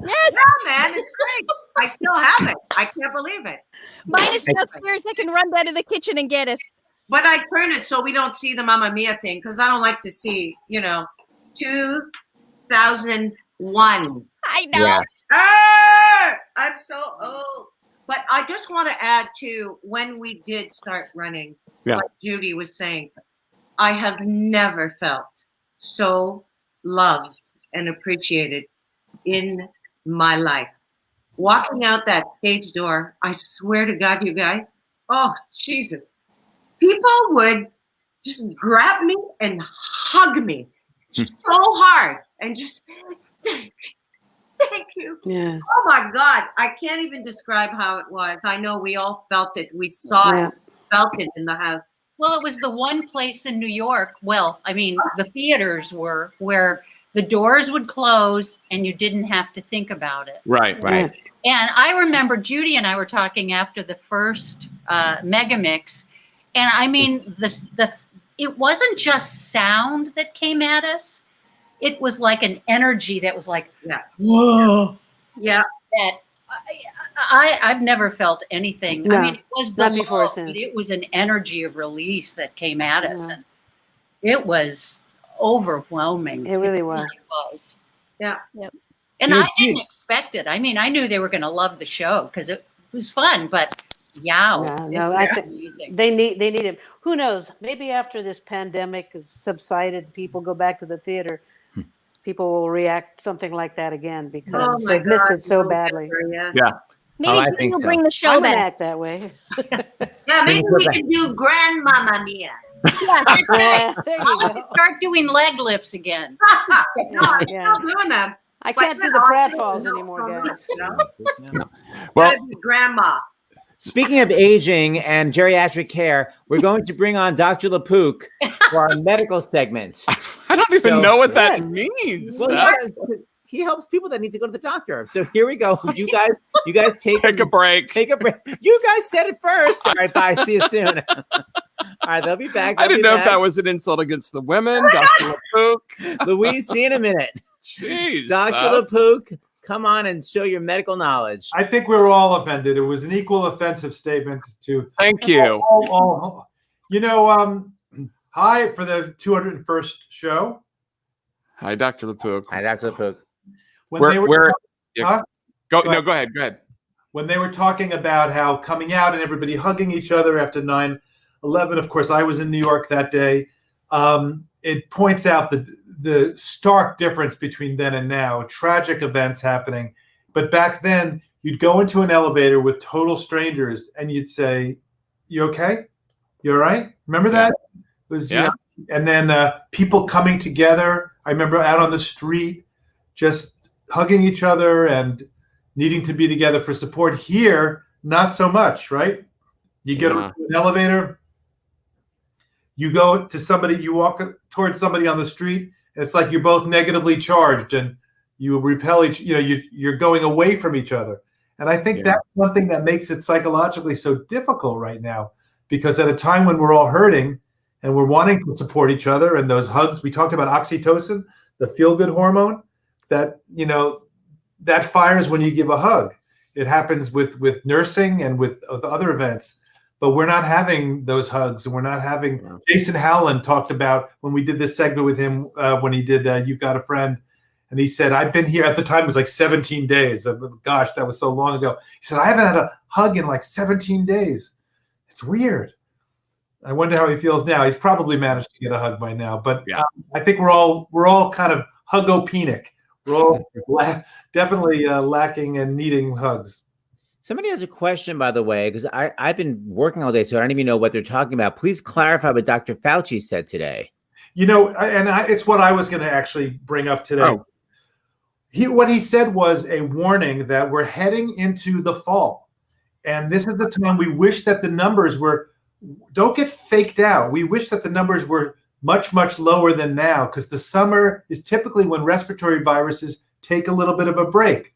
S5: Yes.
S8: Yeah, man, it's great. I still have it. I can't believe it.
S5: Mine is upstairs. I can run down to the kitchen and get it.
S8: But I turn it so we don't see the Mamma Mia thing because I don't like to see, 2001.
S5: I know. Yeah.
S8: I'm so old. But I just want to add to when we did start running, like Judy was saying, I have never felt so loved and appreciated in my life. Walking out that stage door, I swear to God, you guys, oh, Jesus. People would just grab me and hug me so hard and just thank you.
S6: Yeah.
S8: Oh my God. I can't even describe how it was. I know we all felt it. We saw it, felt it in the house.
S7: Well, it was the one place in New York. Well, I mean, the theaters were where the doors would close and you didn't have to think about it.
S3: Right.
S7: And I remember Judy and I were talking after the first Mega Mix. And I mean, it wasn't just sound that came at us. It was like an energy that was like, whoa.
S8: Yeah.
S7: That I've never felt anything.
S6: No,
S7: I mean, it was the
S6: not before
S7: love,
S6: since.
S7: but it was an energy of release that came at us. And it was overwhelming.
S6: It really was.
S8: Yeah.
S5: Yep.
S7: And I didn't expect it. I mean, I knew they were going to love the show because it was fun, but
S6: I think they need him. Who knows? Maybe after this pandemic has subsided, people go back to the theater. People will react something like that again because they've missed it so badly.
S3: Yeah.
S5: Maybe Judy will bring the show
S6: I
S5: back.
S6: act that way.
S8: Yeah, maybe we can do Grand Mamma Mia.
S6: Yeah, there you
S7: I'll
S6: go.
S7: start doing leg lifts again.
S8: No, I'm still doing them.
S6: I can't do the pratfalls anymore, guys.
S3: Well,
S8: Grandma.
S2: Speaking of aging and geriatric care, we're going to bring on Dr. LaPook for our medical segment.
S3: I don't even know what that means.
S2: Well, he helps people that need to go to the doctor. So here we go. You guys take
S3: a break.
S2: Take a break. You guys said it first. All right, bye. See you soon. All right, they'll be back.
S3: I didn't know if that was an insult against the women. Dr. LaPook.
S2: Louise, see you in a minute.
S3: Jeez.
S2: Dr. LaPook, come on and show your medical knowledge.
S9: I think we were all offended. It was an equal offensive statement to.
S3: Thank you.
S9: Hi for the 201st show.
S3: Hi, Dr. LaPook.
S2: Hi, Dr. LaPook.
S9: When they were,
S3: Go ahead.
S9: When they were talking about how coming out and everybody hugging each other after 9/11, of course, I was in New York that day. It points out the stark difference between then and now, tragic events happening. But back then, you'd go into an elevator with total strangers and you'd say, "You okay? You all right?" Remember that? It was, and then people coming together. I remember out on the street, just hugging each other and needing to be together for support. Here, not so much, right? You get into an elevator, you go to somebody, you walk towards somebody on the street, and it's like you're both negatively charged and you repel you're going away from each other. And I think that's one thing that makes it psychologically so difficult right now, because at a time when we're all hurting and we're wanting to support each other, and those hugs, we talked about oxytocin, the feel-good hormone, that fires when you give a hug. It happens with nursing and with other events, but we're not having those hugs, and we're not having. Jason Howland talked about when we did this segment with him when he did You've Got a Friend, and he said, I've been here at the time, it was like 17 days. Gosh, that was so long ago. He said, I haven't had a hug in like 17 days. It's weird. I wonder how he feels now. He's probably managed to get a hug by now, but I think we're all kind of hugopenic. We're all definitely lacking and needing hugs.
S2: Somebody has a question, by the way, because I've been working all day, so I don't even know what they're talking about. Please clarify what Dr. Fauci said today.
S9: It's what I was going to actually bring up today. What he said was a warning that we're heading into the fall. And this is the time we wish that the numbers don't get faked out. We wish that the numbers were much, much lower than now, because the summer is typically when respiratory viruses take a little bit of a break.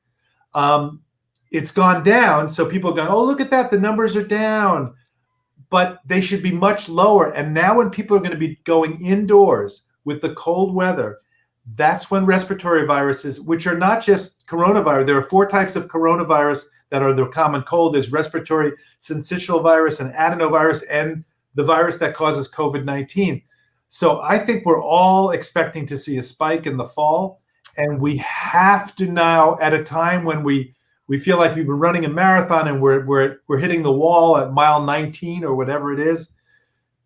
S9: It's gone down, so people are going, oh, look at that, the numbers are down. But they should be much lower. And now when people are going to be going indoors with the cold weather, that's when respiratory viruses, which are not just coronavirus, there are 4 types of coronavirus that are the common cold. There's respiratory syncytial virus and adenovirus and the virus that causes COVID-19. So I think we're all expecting to see a spike in the fall. And we have to now, at a time when we we feel like we've been running a marathon and we're hitting the wall at mile 19 or whatever it is.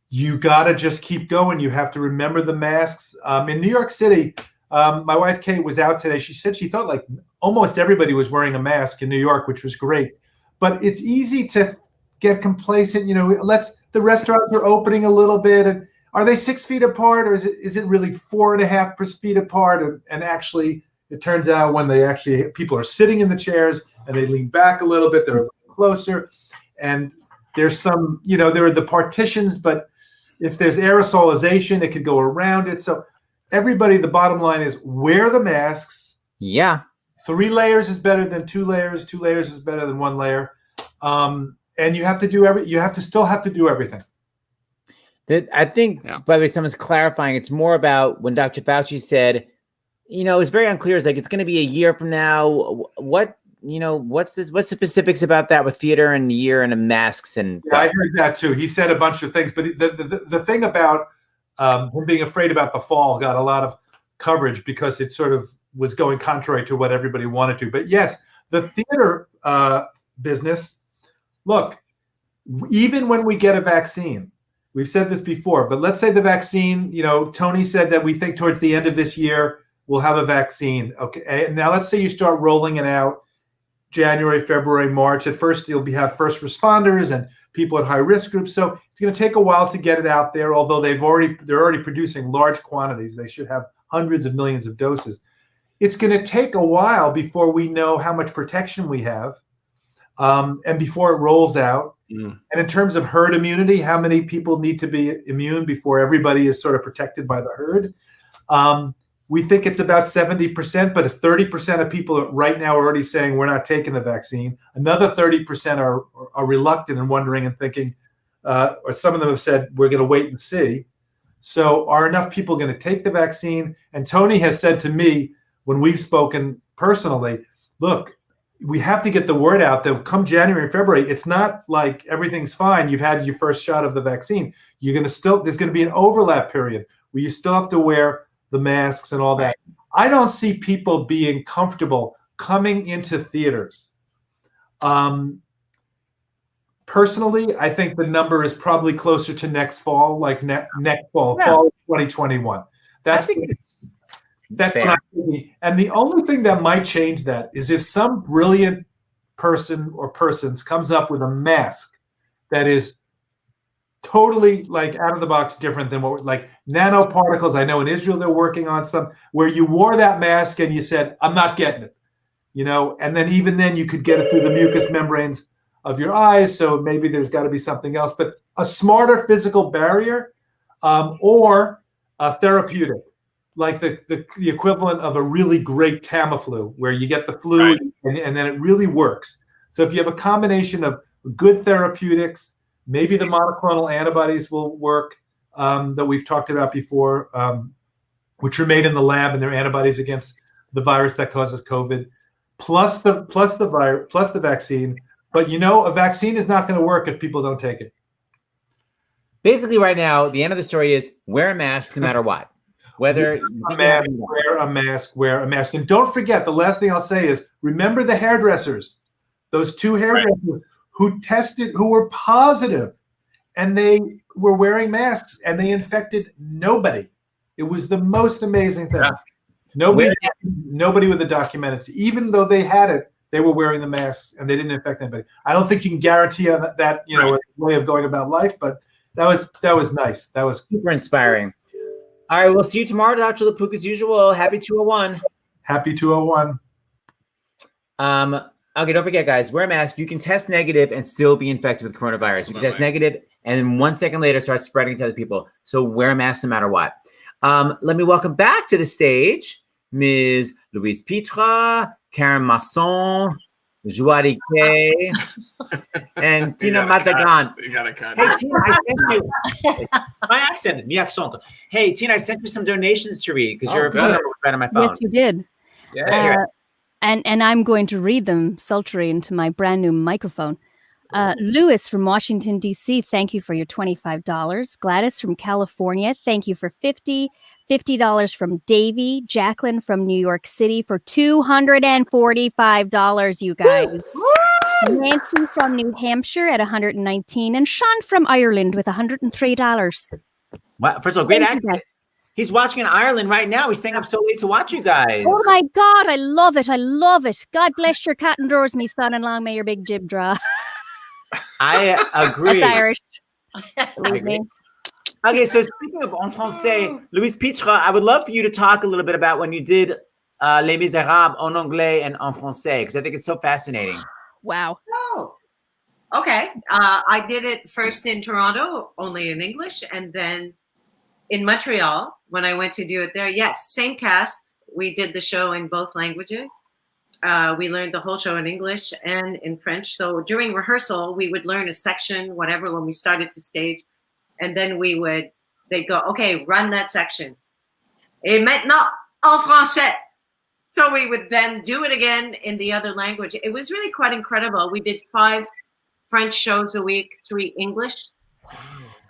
S9: You got to just keep going. You have to remember the masks. In New York City, my wife, Kaye, was out today. She said she thought like almost everybody was wearing a mask in New York, which was great. But it's easy to get complacent. The restaurants are opening a little bit. And are they 6 feet apart, or is it really 4.5 feet apart? And actually, it turns out when people are sitting in the chairs and they lean back a little bit, they're a little closer. And there's some, there are the partitions, but if there's aerosolization, it could go around it. So everybody, the bottom line is wear the masks.
S2: Yeah.
S9: 3 layers is better than 2 layers. 2 layers is better than 1 layer. And you have to do still have to do everything.
S2: I think, by the way, someone's clarifying. It's more about when Dr. Fauci said, it's very unclear. It's like, it's going to be a year from now. What's the specifics about that with theater and a year and the masks? And
S9: I heard that too. He said a bunch of things, but the thing about him being afraid about the fall got a lot of coverage because it sort of was going contrary to what everybody wanted to. But yes, the theater business, look, even when we get a vaccine, we've said this before, but let's say the vaccine, Tony said that we think towards the end of this year, we'll have a vaccine. Okay. And now let's say you start rolling it out January, February, March. At first, you'll have first responders and people at high risk groups. So it's going to take a while to get it out there, although they're already producing large quantities. They should have hundreds of millions of doses. It's going to take a while before we know how much protection we have and before it rolls out. And in terms of herd immunity, how many people need to be immune before everybody is sort of protected by the herd? We think it's about 70%, but if 30% of people right now are already saying we're not taking the vaccine, another 30% are reluctant and wondering and thinking, or some of them have said, we're going to wait and see. So are enough people going to take the vaccine? And Tony has said to me when we've spoken personally, look, we have to get the word out that come January and February, it's not like everything's fine. You've had your first shot of the vaccine. There's going to be an overlap period where you still have to wear the masks and all that. I don't see people being comfortable coming into theaters. Personally, I think the number is probably closer to next fall, like next fall, fall 2021. That's what I'm thinking. And the only thing that might change that is if some brilliant person or persons comes up with a mask that is totally like out of the box different than like nanoparticles. I know in Israel they're working on some where you wore that mask and you said, I'm not getting it, and then even then you could get it through the mucous membranes of your eyes. So maybe there's got to be something else, but a smarter physical barrier or a therapeutic, like the equivalent of a really great Tamiflu where you get the flu and then it really works. So if you have a combination of good therapeutics, maybe the monoclonal antibodies will work that we've talked about before, which are made in the lab and they're antibodies against the virus that causes COVID, plus the vaccine. But a vaccine is not going to work if people don't take it.
S2: Basically, right now, the end of the story is wear a mask no matter what. Whether
S9: wear a mask. And don't forget, the last thing I'll say is remember the hairdressers, those 2 hairdressers who were positive, and they were wearing masks and they infected nobody. It was the most amazing thing. Nobody with the documented, even though they had it, they were wearing the masks and they didn't infect anybody. I don't think you can guarantee that a way of going about life, but that was nice. That was
S2: super inspiring. All right, we'll see you tomorrow, Dr. Lapuk, as usual. Happy 201.
S9: Happy 201.
S2: Okay, don't forget, guys, wear a mask. You can test negative and still be infected with coronavirus. You can test negative and then 1 second later start spreading to other people. So wear a mask no matter what. Let me welcome back to the stage Ms. Louise Pitre, Karen Masson, Judy, Kaye, and Tina Maddigan.
S3: You got to cut.
S2: Hey, Tina, I sent you my accent, mi accent. Hey, Tina, I sent you some donations to read because you're a phone number right on my phone.
S5: Yes, you did.
S2: Yes,
S5: and I'm going to read them sultry into my brand new microphone. Lewis from Washington, D.C., thank you for your $25. Gladys from California, thank you for $50. $50 from Davy, Jacqueline from New York City for $245, you guys. Nancy from New Hampshire at $119, and Sean from Ireland with $103.
S2: Wow. First of all, great
S5: Thank you,
S2: accent. He's watching in Ireland right now. He's staying up so late to watch you guys.
S5: Oh my God, I love it. I love it. God bless your cat and drawers, me son, and long may your big jib draw.
S2: I agree.
S5: That's Irish.
S2: I agree. Okay, so speaking of en français, Louise Pitre, I would love for you to talk a little bit about when you did Les Miserables en anglais and en français, because I think it's so fascinating.
S5: Wow.
S8: Oh, okay. I did it first in Toronto, only in English, and then in Montreal when I went to do it there. Yes, same cast. We did the show in both languages. We learned the whole show in English and in French. So during rehearsal, we would learn a section, whatever, when we started to stage. And then they'd go, okay, run that section. Et maintenant, en français. So we would then do it again in the other language. It was really quite incredible. We did 5 French shows a week, 3 English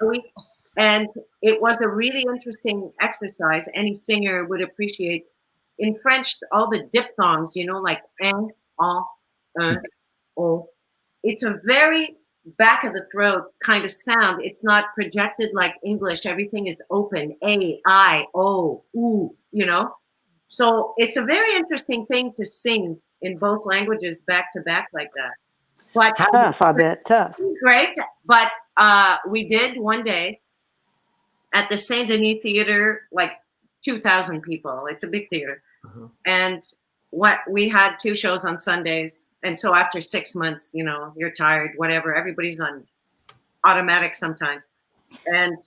S8: a week. And it was a really interesting exercise. Any singer would appreciate. In French, all the diphthongs, like un, o. It's a very back of the throat kind of sound. It's not projected like English. Everything is open. A, I, O, oo, So it's a very interesting thing to sing in both languages back to back like that. But
S6: Tough, I bet. Tough.
S8: Great. But we did one day at the Saint Denis Theater, like 2,000 people. It's a big theater. And we had 2 shows on Sundays. And so after 6 months, you're tired, whatever. Everybody's on automatic sometimes. And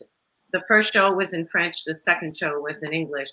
S8: the first show was in French. The second show was in English.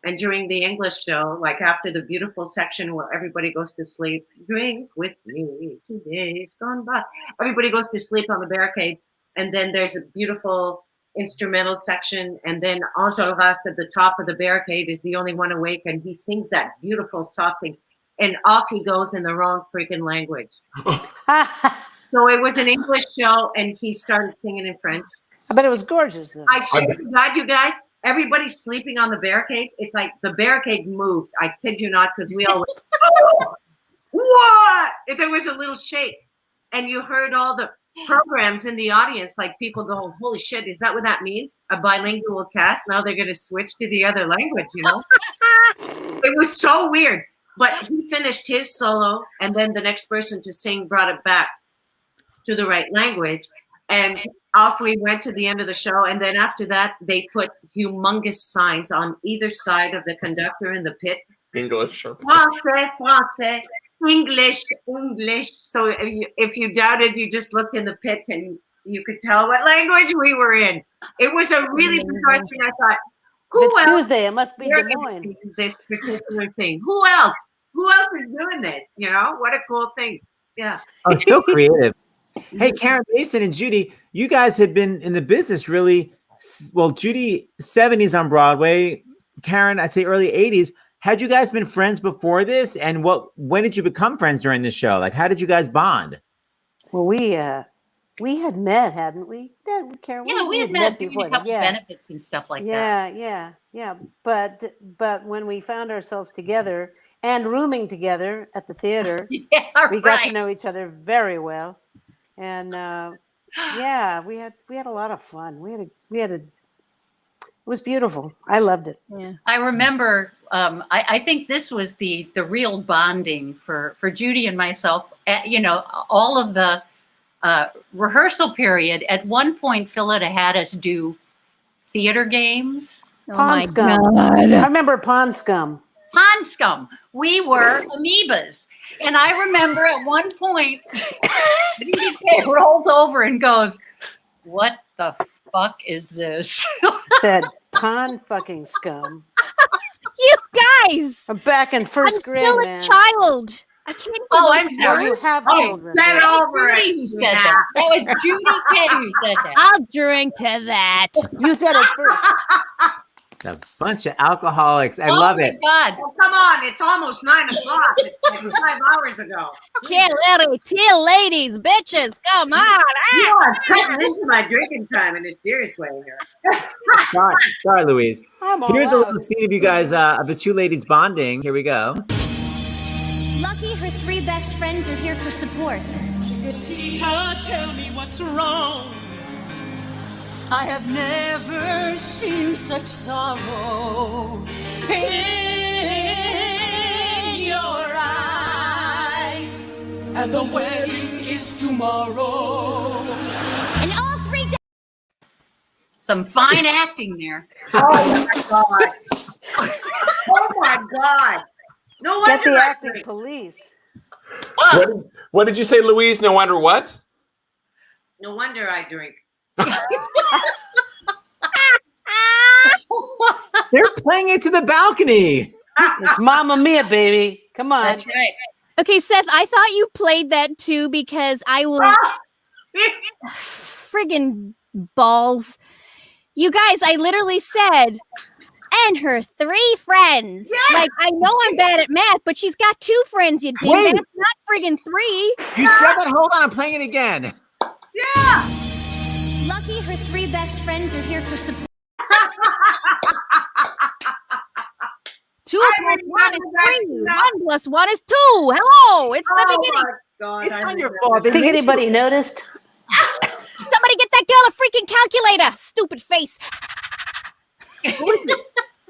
S8: And during the English show, like after the beautiful section where everybody goes to sleep, drink with me, 2 days gone by. Everybody goes to sleep on the barricade. And then there's a beautiful instrumental section. And then Enjolras at the top of the barricade is the only one awake. And he sings that beautiful soft thing. And off he goes in the wrong freaking language. So it was an English show, and he started singing in French.
S6: I bet it was gorgeous, though.
S8: I swear to God, you guys, everybody's sleeping on the barricade. It's like the barricade moved. I kid you not, because we all went, oh, what? There was a little shake. And you heard all the programs in the audience, like people going, holy shit, is that what that means? A bilingual cast? Now they're going to switch to the other language, It was so weird. But he finished his solo, and then the next person to sing brought it back to the right language. And off we went to the end of the show. And then after that, they put humongous signs on either side of the conductor in the pit.
S3: English.
S8: Français, Français, English, English. So if you doubted, you just looked in the pit and you could tell what language we were in. It was a really bizarre thing. I thought,
S6: it's Tuesday. It must be Des Moines.
S8: This particular thing. Who else? Who else is doing this? What a cool thing. Yeah.
S2: Oh, so creative. Hey, Karen Mason and Judy, you guys have been in the business really. Well, Judy, 70s on Broadway. Karen, I'd say early 80s. Had you guys been friends before this? And when did you become friends during the show? Like, how did you guys bond?
S6: Well, we had met, hadn't we? Karen,
S7: we had met doing a couple benefits and stuff like that.
S6: Yeah. But when we found ourselves together and rooming together at the theater, we got to know each other very well, and we had a lot of fun. It was beautiful. I loved it.
S5: Yeah.
S7: I remember. I think this was the real bonding for Judy and myself. All of the rehearsal period. At one point, Phillida had us do theater games.
S6: Pond Scum. I remember Pond Scum.
S7: Pond Scum. We were amoebas. And I remember at one point, Judy rolls over and goes, what the fuck is this?
S6: That pond fucking scum.
S5: You guys!
S6: I'm back in first grade,
S5: still
S6: man.
S5: a child. I can't.
S7: I'm sorry.
S6: You have children.
S8: Get over it.
S7: Judy who said that. That was Judy Kaye who said that.
S5: I'll drink to that.
S6: You said it first.
S2: A bunch of alcoholics. I love it.
S7: God.
S8: Oh, come on, it's almost 9 o'clock. It's like 5 hours ago.
S5: Can't let it till, ladies, bitches. Come on.
S8: You are cutting into my drinking time in a serious way here.
S2: Sorry, Louise.
S6: I'm all
S2: Here's a
S6: out.
S2: little scene of you guys, of the two ladies bonding. Here we go.
S1: Lucky her 3 best friends are here for support.
S10: Chiquitita, tell me what's wrong. I have never seen such sorrow in your eyes. And the wedding is tomorrow.
S1: And all 3
S7: Some fine acting there.
S8: Oh my God. Oh my God. No
S6: Get
S8: wonder
S6: the
S8: I
S6: acting
S8: drink.
S6: police.
S3: What did you say, Louise? No wonder what?
S8: No wonder I drink.
S2: They're playing it to the balcony.
S6: It's Mamma Mia, baby. Come on.
S7: That's right.
S5: Okay, Seth, I thought you played that too because I will friggin' balls. You guys, I literally said, and her 3 friends. Like, I know I'm bad at math, but she's got 2 friends, you did.
S2: Wait.
S5: That's not friggin' 3.
S2: You said that. Hold on. I'm playing it again.
S8: Yeah.
S1: Lucky her 3 best friends are here for support.
S5: 2
S8: I
S5: plus 1 is
S8: remember that
S5: 3.
S8: now.
S5: 1 plus 1 is 2. Hello, it's the
S8: Oh
S5: beginning.
S8: my God.
S2: It's
S8: I
S2: not your
S8: remember
S2: fault. They
S6: Think
S2: made
S6: anybody noticed?
S5: Somebody get that girl a freaking calculator. Stupid face.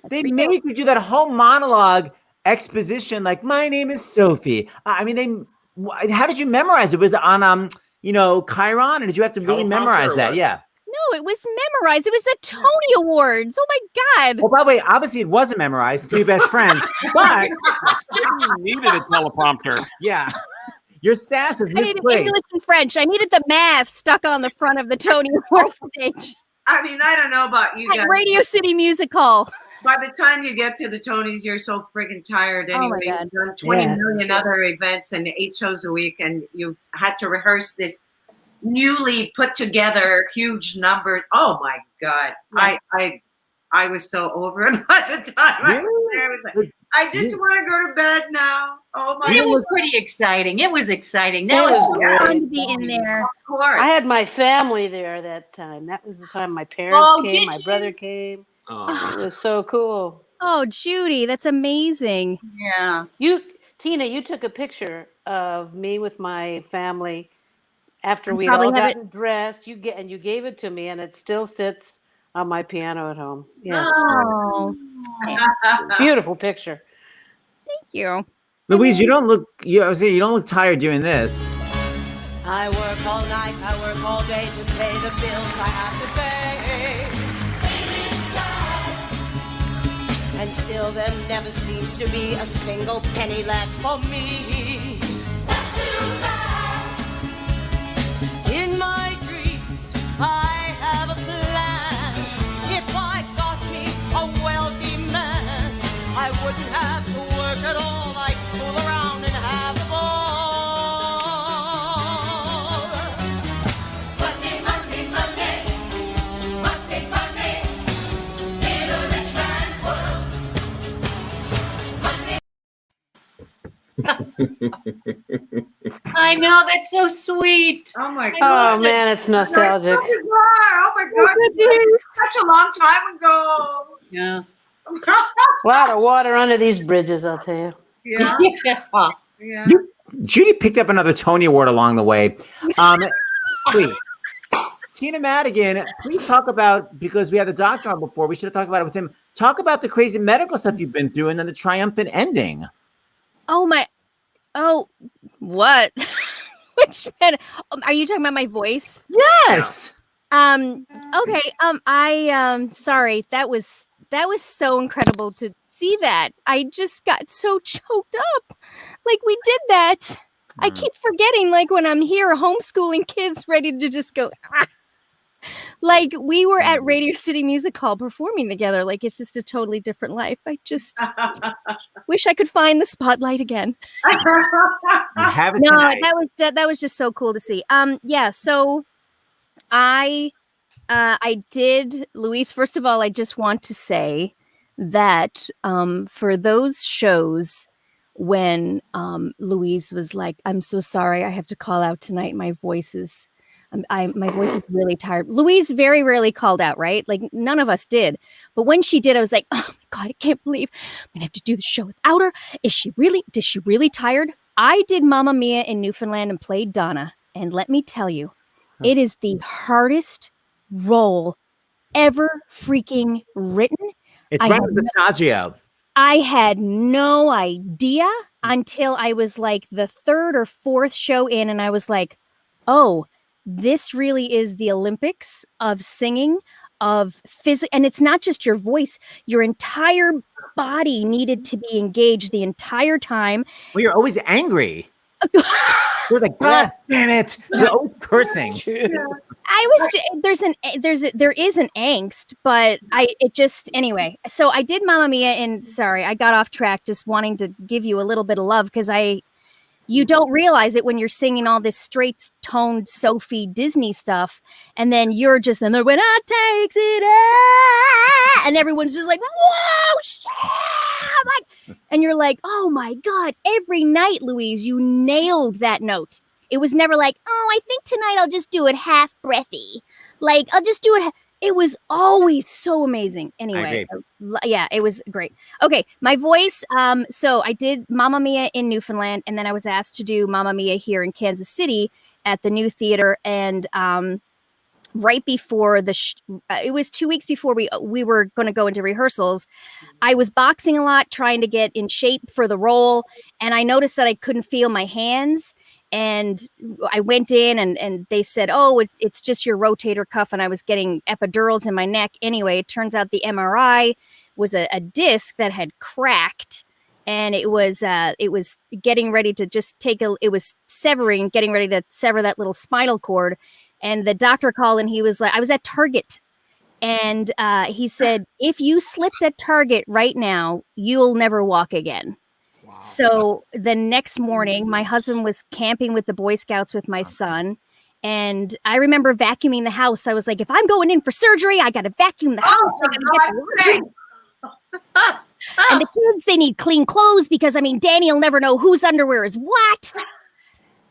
S2: They made you do that whole monologue exposition, like my name is Sophie. I mean, how did you memorize it? Was it on Chiron, or did you have to really
S3: Teleprompter
S2: memorize
S3: or
S2: that?
S3: what?
S2: Yeah.
S5: No, it was memorized. It was the Tony Awards. Oh my God.
S2: Well, by the way, obviously it wasn't memorized. 3 best friends, but
S3: You needed a teleprompter.
S2: yeah, your sass is
S5: I needed
S2: misplaced.
S5: English and French. I needed the math stuck on the front of the Tony Awards stage
S8: I mean, I don't know about you
S5: at
S8: guys.
S5: Radio City Music Hall.
S8: By the time you get to the Tonys, you're so friggin' tired
S5: Oh my
S8: anyway.
S5: God.
S8: You've done 20
S6: Yeah.
S8: million other events and 8 shows a week, and you had to rehearse this newly put together huge number. Oh my God.
S5: Yeah.
S8: I was so over it by the time I was
S2: Really?
S8: there. I was like, I just want to go to bed now. Oh my
S7: It
S8: God.
S7: was pretty exciting. It was exciting. That
S6: It
S7: was
S6: was great.
S5: Fun to be in there.
S8: Of course.
S6: I had my family there that time. That was the time my parents
S7: Oh,
S6: came,
S7: did
S6: my
S7: you?
S6: brother came.
S3: Oh.
S6: It was so cool.
S5: Oh, Judy, that's amazing.
S7: yeah.
S6: Tina, you took a picture of me with my family after we'd
S5: probably
S6: all
S5: have it-
S6: gotten dressed. You gave it to me, and it still sits on my piano at home. Yes,
S5: Oh,
S6: beautiful picture.
S5: thank you.
S2: Louise, you don't look. I was saying you don't look tired doing this.
S10: I work all night, I work all day to pay the bills I have to pay. And still there never seems to be a single penny left for me. In my dreams, I have a plan. If I got me a wealthy man, I wouldn't have to work at all. I'd fool around and have the ball. Money, money, money, must be money in a rich man's world.
S7: I know. That's so sweet.
S8: Oh my
S7: I
S8: God.
S6: Oh man, it's nostalgic.
S8: Oh my God. Such a long time ago.
S7: Yeah.
S6: A lot of water under these bridges, I'll tell you.
S8: Yeah.
S7: Yeah.
S8: Yeah.
S2: Judy picked up another Tony Award along the way. Please, Tina Maddigan, please talk about, because we had the doctor on before, we should have talked about it with him. Talk about the crazy medical stuff you've been through and then the triumphant ending.
S5: Oh my. Oh, what? Which man? Are you talking about my voice?
S2: Yes.
S5: Okay. Sorry. That was so incredible to see that. I just got so choked up. Like we did that. I keep forgetting, like when I'm here homeschooling kids ready to just go. Ah. Like we were at Radio City Music Hall performing together. Like it's just a totally different life. I just wish I could find the spotlight again.
S2: You have it
S5: No,
S2: tonight.
S5: that was just so cool to see. Yeah, so I did, Louise, first of all, I just want to say that for those shows when Louise was like, "I'm so sorry, I have to call out tonight. My voice is really tired." Louise very rarely called out, right? Like none of us did. But when she did, I was like, "Oh my God, I can't believe I'm gonna have to do the show without her. Is she really tired?" I did Mamma Mia in Newfoundland and played Donna. And let me tell you, it is the hardest role ever freaking written.
S2: It's
S5: I
S2: right
S5: have
S2: with nostalgia.
S5: I had no idea until I was like the third or fourth show in, and I was like, oh, this really is the Olympics of singing, of physics. And it's not just your voice, your entire body needed to be engaged the entire time.
S2: Well, you're always angry. You're like, God damn it. You're always cursing.
S5: There is an angst, but anyway. So I did Mamma Mia, and sorry, I got off track just wanting to give you a little bit of love because you don't realize it when you're singing all this straight toned Sophie Disney stuff, and then you're just in there when I takes it, and everyone's just like, whoa, shit! And you're like, oh my God, every night, Louise, you nailed that note. It was never like, oh, I think tonight I'll just do it half breathy. Like, I'll just do it. It was always so amazing. Anyway, yeah, it was great. Okay, my voice. So I did Mamma Mia in Newfoundland, and then I was asked to do Mamma Mia here in Kansas City at the New Theater. And right before it was 2 weeks before we were going to go into rehearsals. I was boxing a lot, trying to get in shape for the role, and I noticed that I couldn't feel my hands. And I went in and they said, oh, it's just your rotator cuff. And I was getting epidurals in my neck. Anyway, it turns out the MRI was a disc that had cracked, and it was getting ready to just it was getting ready to sever that little spinal cord. And the doctor called and he was like, I was at Target. And he said, if you slipped at Target right now, you'll never walk again. So the next morning, my husband was camping with the Boy Scouts with my son. And I remember vacuuming the house. I was like, if I'm going in for surgery, I got to vacuum the house. And the kids, they need clean clothes because, Danny will never know whose underwear is what.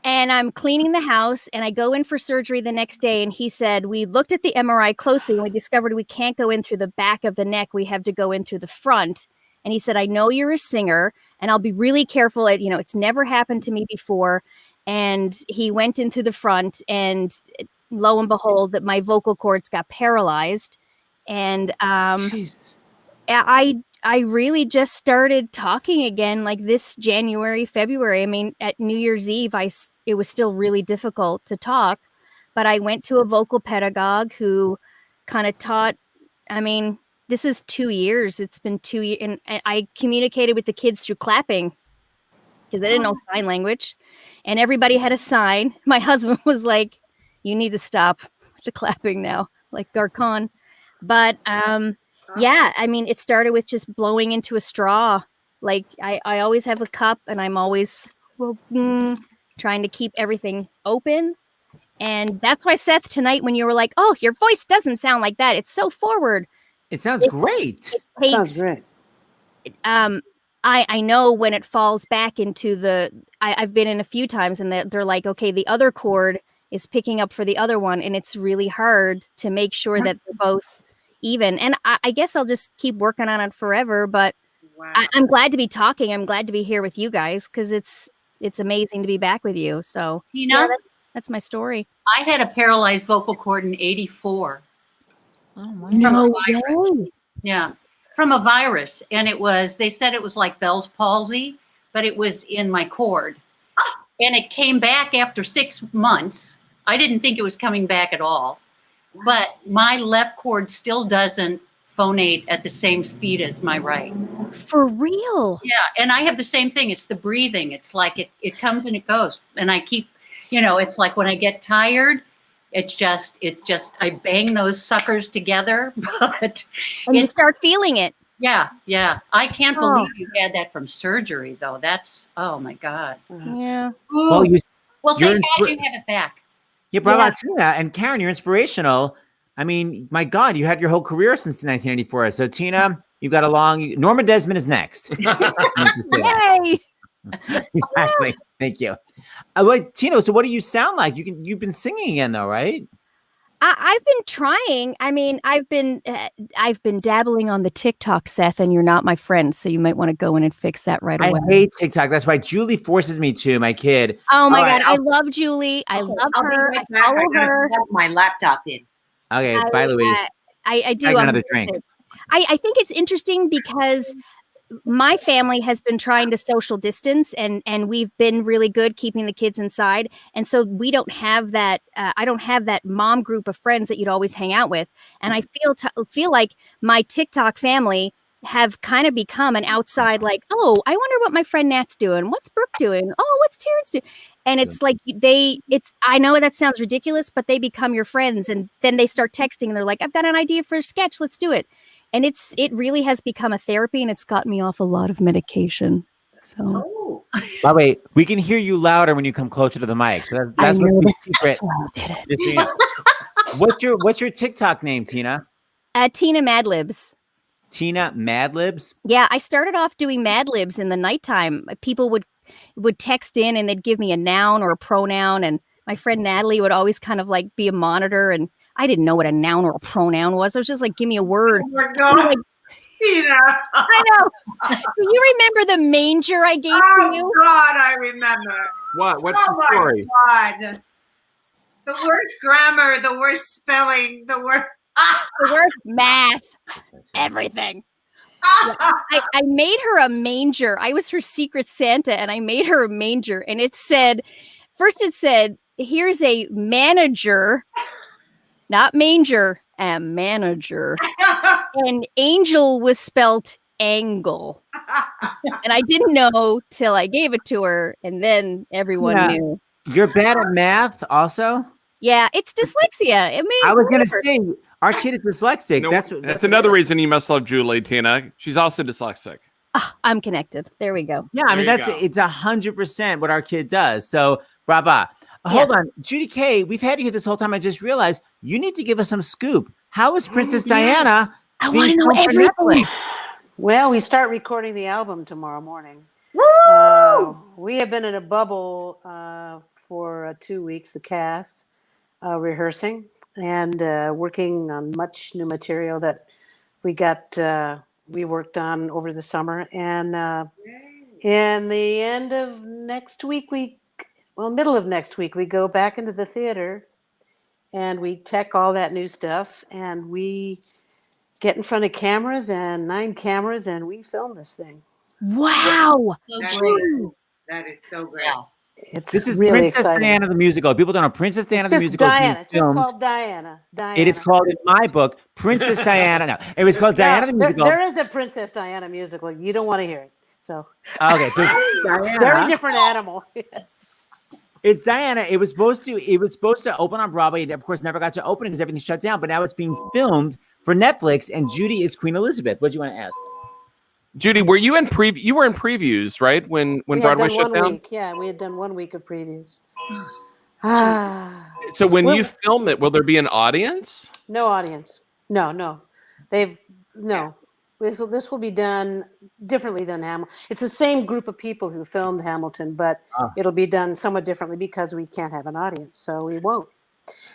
S5: And I'm cleaning the house, and I go in for surgery the next day. And he said, we looked at the MRI closely, and we discovered we can't go in through the back of the neck. We have to go in through the front. And he said, I know you're a singer, and I'll be really careful. It's never happened to me before. And he went in through the front, and lo and behold, that my vocal cords got paralyzed. And
S6: Jesus.
S5: I really just started talking again like this January, February. At New Year's Eve, it was still really difficult to talk, but I went to a vocal pedagogue who kind of taught, this is 2 years. It's been 2 years. And I communicated with the kids through clapping because I didn't know sign language, and everybody had a sign. My husband was like, you need to stop the clapping now, like Garcon. But, yeah, it started with just blowing into a straw. Like I always have a cup, and I'm always trying to keep everything open. And that's why, Seth, tonight when you were like, oh, your voice doesn't sound like that. It's so forward.
S2: It sounds great.
S6: Sounds great.
S5: I know when it falls back into I've been in a few times, and they're like, okay, the other cord is picking up for the other one. And it's really hard to make sure that they're both even. And I guess I'll just keep working on it forever. But I'm glad to be talking. I'm glad to be here with you guys because it's amazing to be back with you. So that's my story.
S7: I had a paralyzed vocal cord in '84.
S5: Oh my God.
S7: Yeah, from a virus, and they said it was like Bell's palsy, but it was in my cord, and it came back after 6 months. I didn't think it was coming back at all. But my left cord still doesn't phonate at the same speed as my right.
S5: For real?
S7: Yeah, and I have the same thing. It's the breathing. It's like it comes and it goes. And I keep, it's like when I get tired, it just I bang those suckers together. But
S5: you start feeling it.
S7: Yeah. I can't believe you had that from surgery, though. That's, oh my God.
S5: Yeah.
S7: Well, thank God you have it back.
S2: Yeah, bravo, and Karen, you're inspirational. My God, you had your whole career since 1984. So Tina, You've got a long. Norma Desmond is next.
S5: Yay!
S2: Exactly. Thank you. Wait, Tino. So, what do you sound like? You've been singing again, though, right?
S5: I've been trying. I mean, I've been dabbling on the TikTok, Seth, and you're not my friend, so you might want to go in and fix that right away.
S2: I hate TikTok. That's why Julie forces me to. My kid.
S5: Oh my
S2: All
S5: God,
S2: right,
S5: I love Julie. I
S8: Okay,
S5: love
S8: I'll be
S5: her.
S8: right
S5: I
S8: back.
S5: follow
S8: I gotta
S5: her.
S8: plug my laptop in.
S2: Okay, bye, Louise.
S5: I do.
S2: Take
S5: I'm
S2: another drink.
S5: interested. I think it's interesting because my family has been trying to social distance and we've been really good keeping the kids inside. And so we don't have that. I don't have that mom group of friends that you'd always hang out with. And I feel like my TikTok family have kind of become an outside, like, oh, I wonder what my friend Nat's doing. What's Brooke doing? Oh, what's Terrence doing? And it's like I know that sounds ridiculous, but they become your friends. And then they start texting and they're like, I've got an idea for a sketch. Let's do it. And it really has become a therapy, and it's gotten me off a lot of medication. So,
S2: By the way, we can hear you louder when you come closer to the mic. So that's what the secret.
S5: That's why I did it.
S2: Just so you know. What's your TikTok name, Tina?
S5: Tina Madlibs.
S2: Tina Madlibs.
S5: Yeah, I started off doing Mad Libs in the nighttime. People would text in and they'd give me a noun or a pronoun, and my friend Natalie would always kind of like be a monitor, and I didn't know what a noun or a pronoun was. I was just like, give me a word.
S8: Oh my God,
S5: like,
S8: Tina!
S5: I know. Do you remember the manger I gave to you?
S8: Oh God, I remember.
S3: What? What's
S8: Oh
S3: the story?
S8: my God! The worst grammar, the worst spelling, the worst.
S5: The worst math, everything. Yeah. I made her a manger. I was her secret Santa, and I made her a manger. And it said, here's a manager, not manger, a manager. And angel was spelt angle. And I didn't know till I gave it to her, and then everyone knew.
S2: You're bad at math, also.
S5: Yeah, it's dyslexia. I mean,
S2: I was gonna say our kid is dyslexic.
S3: No,
S2: that's
S3: another reason you must love Julie, Tina. She's also dyslexic.
S5: I'm connected. There we go.
S2: Yeah, I mean
S3: There you go.
S2: it's 100% what our kid does. So brava. Hold on, Judy Kaye, we've had you here this whole time. I just realized you need to give us some scoop. How is Princess Diana?
S5: I want to know everything.
S6: Well, we start recording the album tomorrow morning. We have been in a bubble for 2 weeks, the cast, rehearsing and working on much new material that we worked on over the summer. And in the end of next week, middle of next week, we go back into the theater and we tech all that new stuff, and we get in front of cameras, and 9 cameras, and we film this thing.
S5: Wow.
S8: That is so great.
S6: It's
S2: This is
S6: really
S2: Princess
S6: exciting.
S2: Diana the musical. People don't know Princess Diana
S6: It's
S2: the
S6: just
S2: musical.
S6: Diana. It's just
S2: filmed.
S6: called Diana. Diana.
S2: It is called in my book Princess Diana. No, it was called Diana the musical.
S6: There is a Princess Diana musical. You don't want to hear it. So
S2: Okay, so it's Diana.
S6: very different animal. Yes.
S2: It's Diana. It was supposed to open on Broadway. It, of course, never got to open because everything shut down. But now it's being filmed for Netflix, and Judy is Queen Elizabeth. What do you want to ask?
S3: Judy, were you in You were in previews, right? When
S6: We had
S3: Broadway
S6: done
S3: shut
S6: 1
S3: down.
S6: week. Yeah, we had done 1 week of previews.
S3: So when
S6: Well-
S3: you film it, will there be an audience?
S6: No audience. No. This will be done differently than Hamilton. It's the same group of people who filmed Hamilton, but it'll be done somewhat differently because we can't have an audience, so we won't.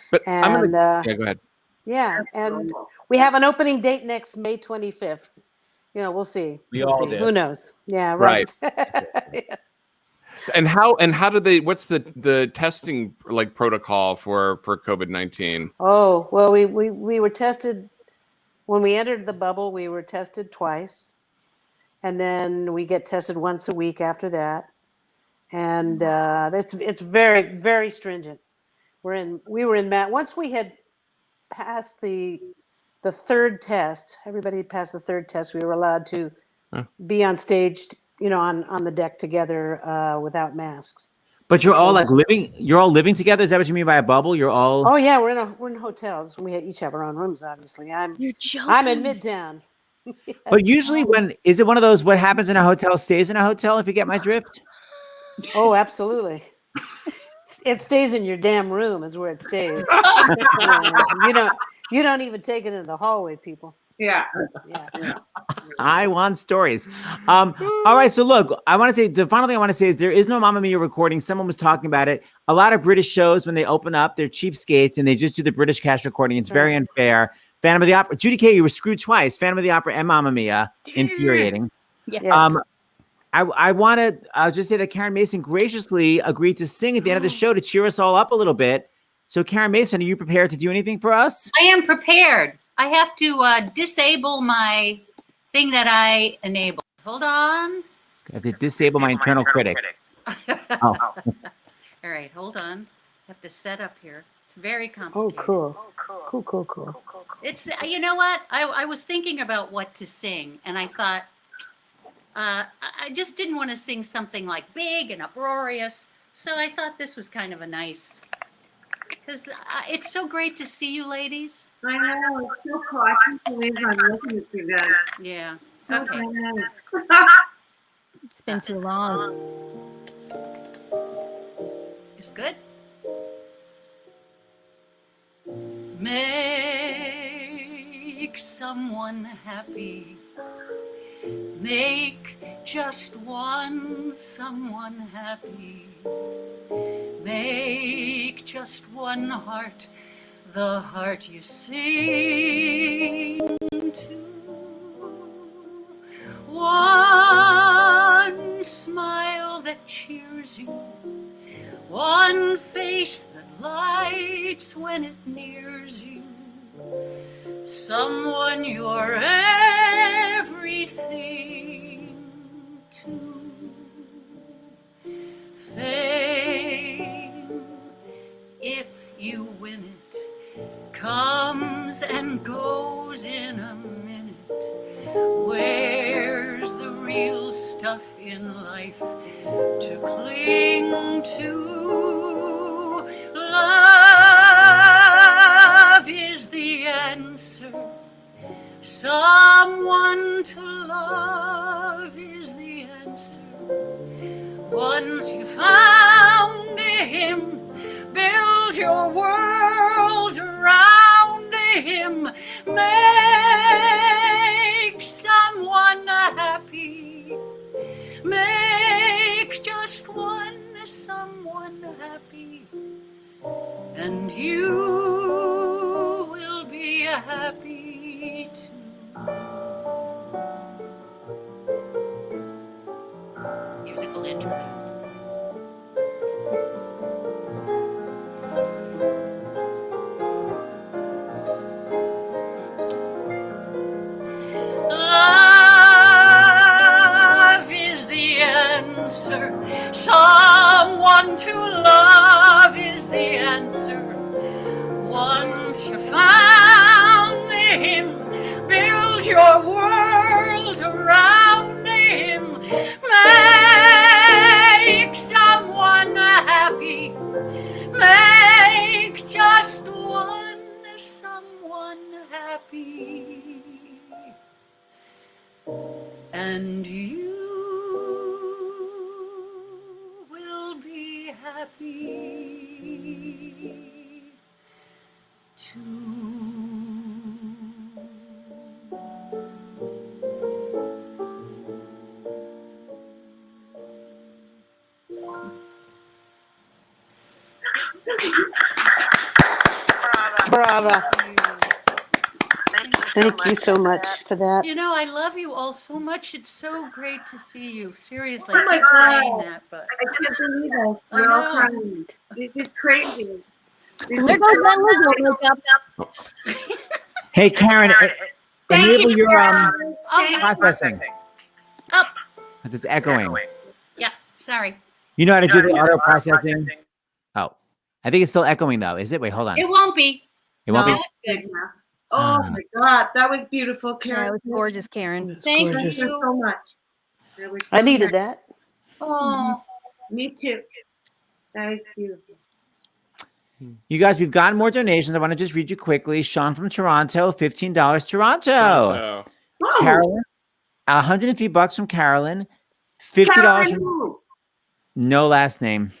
S3: But
S6: And
S3: yeah, go ahead.
S6: yeah, and we have an opening date next May 25th. We'll see.
S2: We
S6: We'll
S2: all
S6: see.
S2: do.
S6: Who knows? Yeah, right. Yes.
S3: And how do they? What's the testing like protocol for COVID-19?
S6: Oh, well, we were tested when we entered the bubble. We were tested twice, and then we get tested once a week after that. And it's very, very stringent. We were in once we had passed the third test. Everybody had passed the third test. We were allowed to be on stage, on the deck together without masks.
S2: But you're all living. You're all living together. Is that what you mean by a bubble? You're all.
S6: Oh yeah, we're in hotels. We each have our own rooms. Obviously,
S5: You're joking.
S6: I'm in Midtown. Yes.
S2: But usually, is it one of those? What happens in a hotel stays in a hotel. If you get my drift.
S6: Oh, absolutely. It stays in your damn room. Is where it stays. You don't even take it into the hallway, people.
S8: Yeah.
S6: Yeah.
S2: I want stories. All right. So look, I want to say the final thing I want to say is there is no Mamma Mia recording. Someone was talking about it. A lot of British shows, when they open up, they're cheapskates and they just do the British cast recording. It's very unfair. Phantom of the Opera. Judy Kaye, you were screwed twice. Phantom of the Opera and Mamma Mia. Infuriating.
S5: Yeah.
S6: Yes.
S2: I want to just say that Karen Mason graciously agreed to sing at the end of the show to cheer us all up a little bit. So Karen Mason, are you prepared to do anything for us?
S7: I am prepared. I have to disable my thing that I enabled. Hold on.
S2: I have to disable my internal critic. Oh.
S7: All right, hold on. I have to set up here. It's very
S6: Oh,
S7: complicated.
S6: cool.
S7: It's you know what? I was thinking about what to sing, and I thought I just didn't want to sing something like big and uproarious. So I thought this was kind of a nice, because it's so great to see you, ladies.
S8: I know, it's so cautious the way I'm looking at you guys.
S7: Yeah.
S8: So
S7: Okay.
S8: nice.
S5: It's been too long.
S7: It's good. Make someone happy. Make just one someone happy. Make just one heart the heart you sing to. One smile that cheers you. One face that lights when it nears you. Someone you're everything to. Fame, if you win it, comes and goes in a minute. Where's the real stuff in life to cling to? Love is the answer. Someone to love is the answer. Once you found him, build your world around him. Make someone happy. Make just one someone happy. And you will be happy too. Musical interlude. Love is the answer. Someone to love is the answer. Once you found him, build your world around him. Make someone happy. Make just one someone happy. And you will be happy too.
S6: Bravo. Thank you so much for that.
S7: You know, I love you all so much. It's so great to see you. Seriously,
S8: Oh
S7: I
S8: my
S7: keep
S8: God.
S7: saying that, but
S8: I can't believe it.
S7: I
S8: We're all
S7: know.
S8: crying. This is crazy. This
S5: There
S8: is
S5: goes that logo makeup.
S2: Hey, Karen, enable your
S8: Thank you.
S2: processing.
S7: Up.
S2: It's echoing.
S7: Yeah, sorry.
S2: You know how to do the auto processing? Oh, I think it's still echoing though. Is it? Wait, hold on.
S7: It won't be.
S2: It won't
S7: No,
S2: be.
S7: it's good.
S8: Oh my God, that was beautiful,
S5: Yeah,
S8: Karen.
S5: it was gorgeous, Karen.
S7: Thank
S8: Thank you
S7: you.
S8: so much. That was
S6: I
S8: so
S6: needed
S8: nice.
S6: that.
S7: Oh,
S8: Me too. That was beautiful.
S2: You guys, we've gotten more donations. I want to just read you quickly. Sean from Toronto, $15. Toronto.
S3: Oh.
S8: Whoa.
S2: Carolyn, $103 from Carolyn. $50
S8: Carolyn
S2: from
S8: who?
S2: no last name.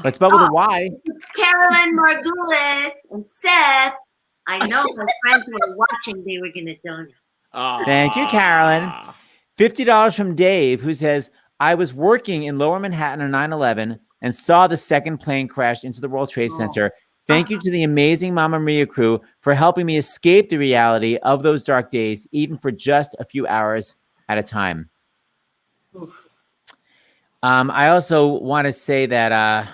S2: But spelled with a Y.
S8: Carolyn Margulis and Seth. I know my friends who are watching, they were going to donate.
S2: Thank you, Carolyn. $50 from Dave, who says, I was working in Lower Manhattan on 9/11 and saw the second plane crash into the World Trade Center. Thank you to the amazing Mamma Mia crew for helping me escape the reality of those dark days, even for just a few hours at a time. I also want to say that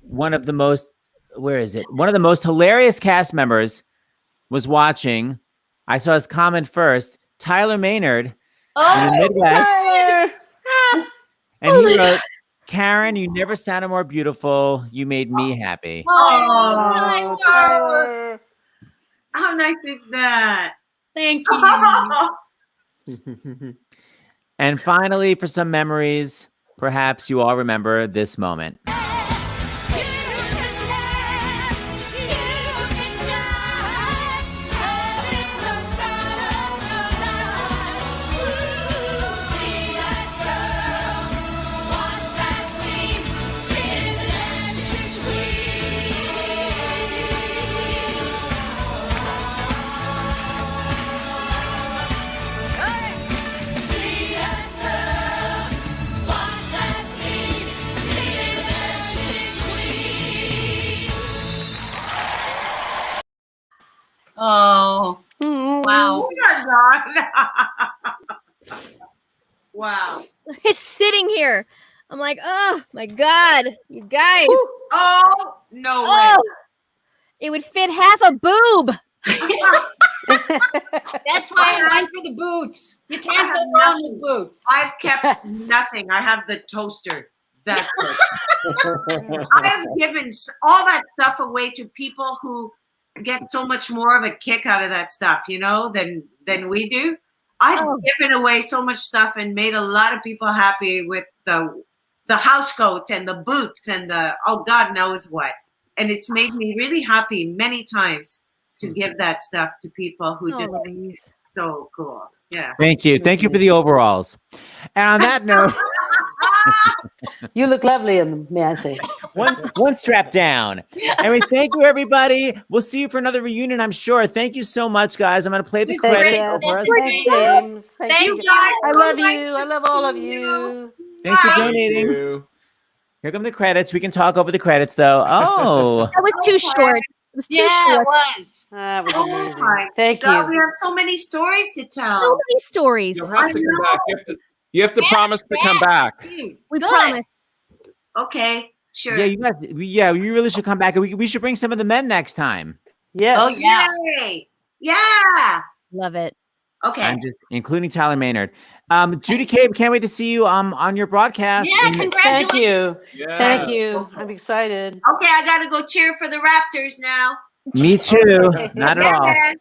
S2: one of the most hilarious cast members was watching. I saw his comment first. Tyler Maynard in the Midwest. And he wrote, Karen, you never sounded more beautiful. You made me happy.
S8: Oh, Tyler. How nice is that?
S7: Thank you.
S2: And finally, for some memories, perhaps you all remember this moment.
S7: Oh, wow.
S8: Oh my God. Wow.
S5: It's sitting here. I'm like, oh my God, you guys.
S8: Oh, no
S5: Oh,
S8: way.
S5: it would fit half a boob.
S7: That's why I went for the boots. You can't go wrong with boots.
S8: I've kept nothing. I have the toaster. That's it. I have given all that stuff away to people who get so much more of a kick out of that stuff, you know, than we do. I've given away so much stuff and made a lot of people happy with the house coat and the boots and the God knows what. And it's made me really happy many times to give that stuff to people who just think it's so cool. Yeah.
S2: Thank you. Thank you for the overalls. And on that note,
S6: You look lovely in them, Nancy.
S2: one strap down. And we thank you, everybody. We'll see you for another reunion, I'm sure. Thank you so much, guys. I'm going to play the
S6: Thanks,
S2: credits
S6: Jeff.
S2: over us.
S6: Thanks, James.
S7: Thank you.
S6: I love you. I love all of you.
S2: Thanks for donating. Here come the credits. We can talk over the credits, though. Oh.
S5: That was too short. It was too
S7: Yeah,
S5: short.
S7: it was.
S6: That was
S8: Oh
S6: amazing.
S8: my
S6: Thank
S8: God, we
S6: you.
S8: have so many stories to tell.
S5: So many stories.
S3: You'll have to come back. You have to promise to come back.
S7: Dude,
S5: We
S7: good.
S5: promise.
S8: Okay, sure.
S2: Yeah, you guys. You really should come back. We should bring some of the men next time.
S6: Yes.
S7: Oh, yeah.
S8: Yay. Yeah.
S5: Love it.
S8: Okay.
S2: I'm just including Tyler Maynard. Judy, Kaye, can't wait to see you on your broadcast.
S7: Yeah,
S2: And-
S7: congratulations.
S6: Thank you.
S3: Yeah.
S6: Thank you. I'm excited.
S8: Okay, I gotta go cheer for the Raptors now.
S2: Me too. Not at all.
S8: Yeah, man.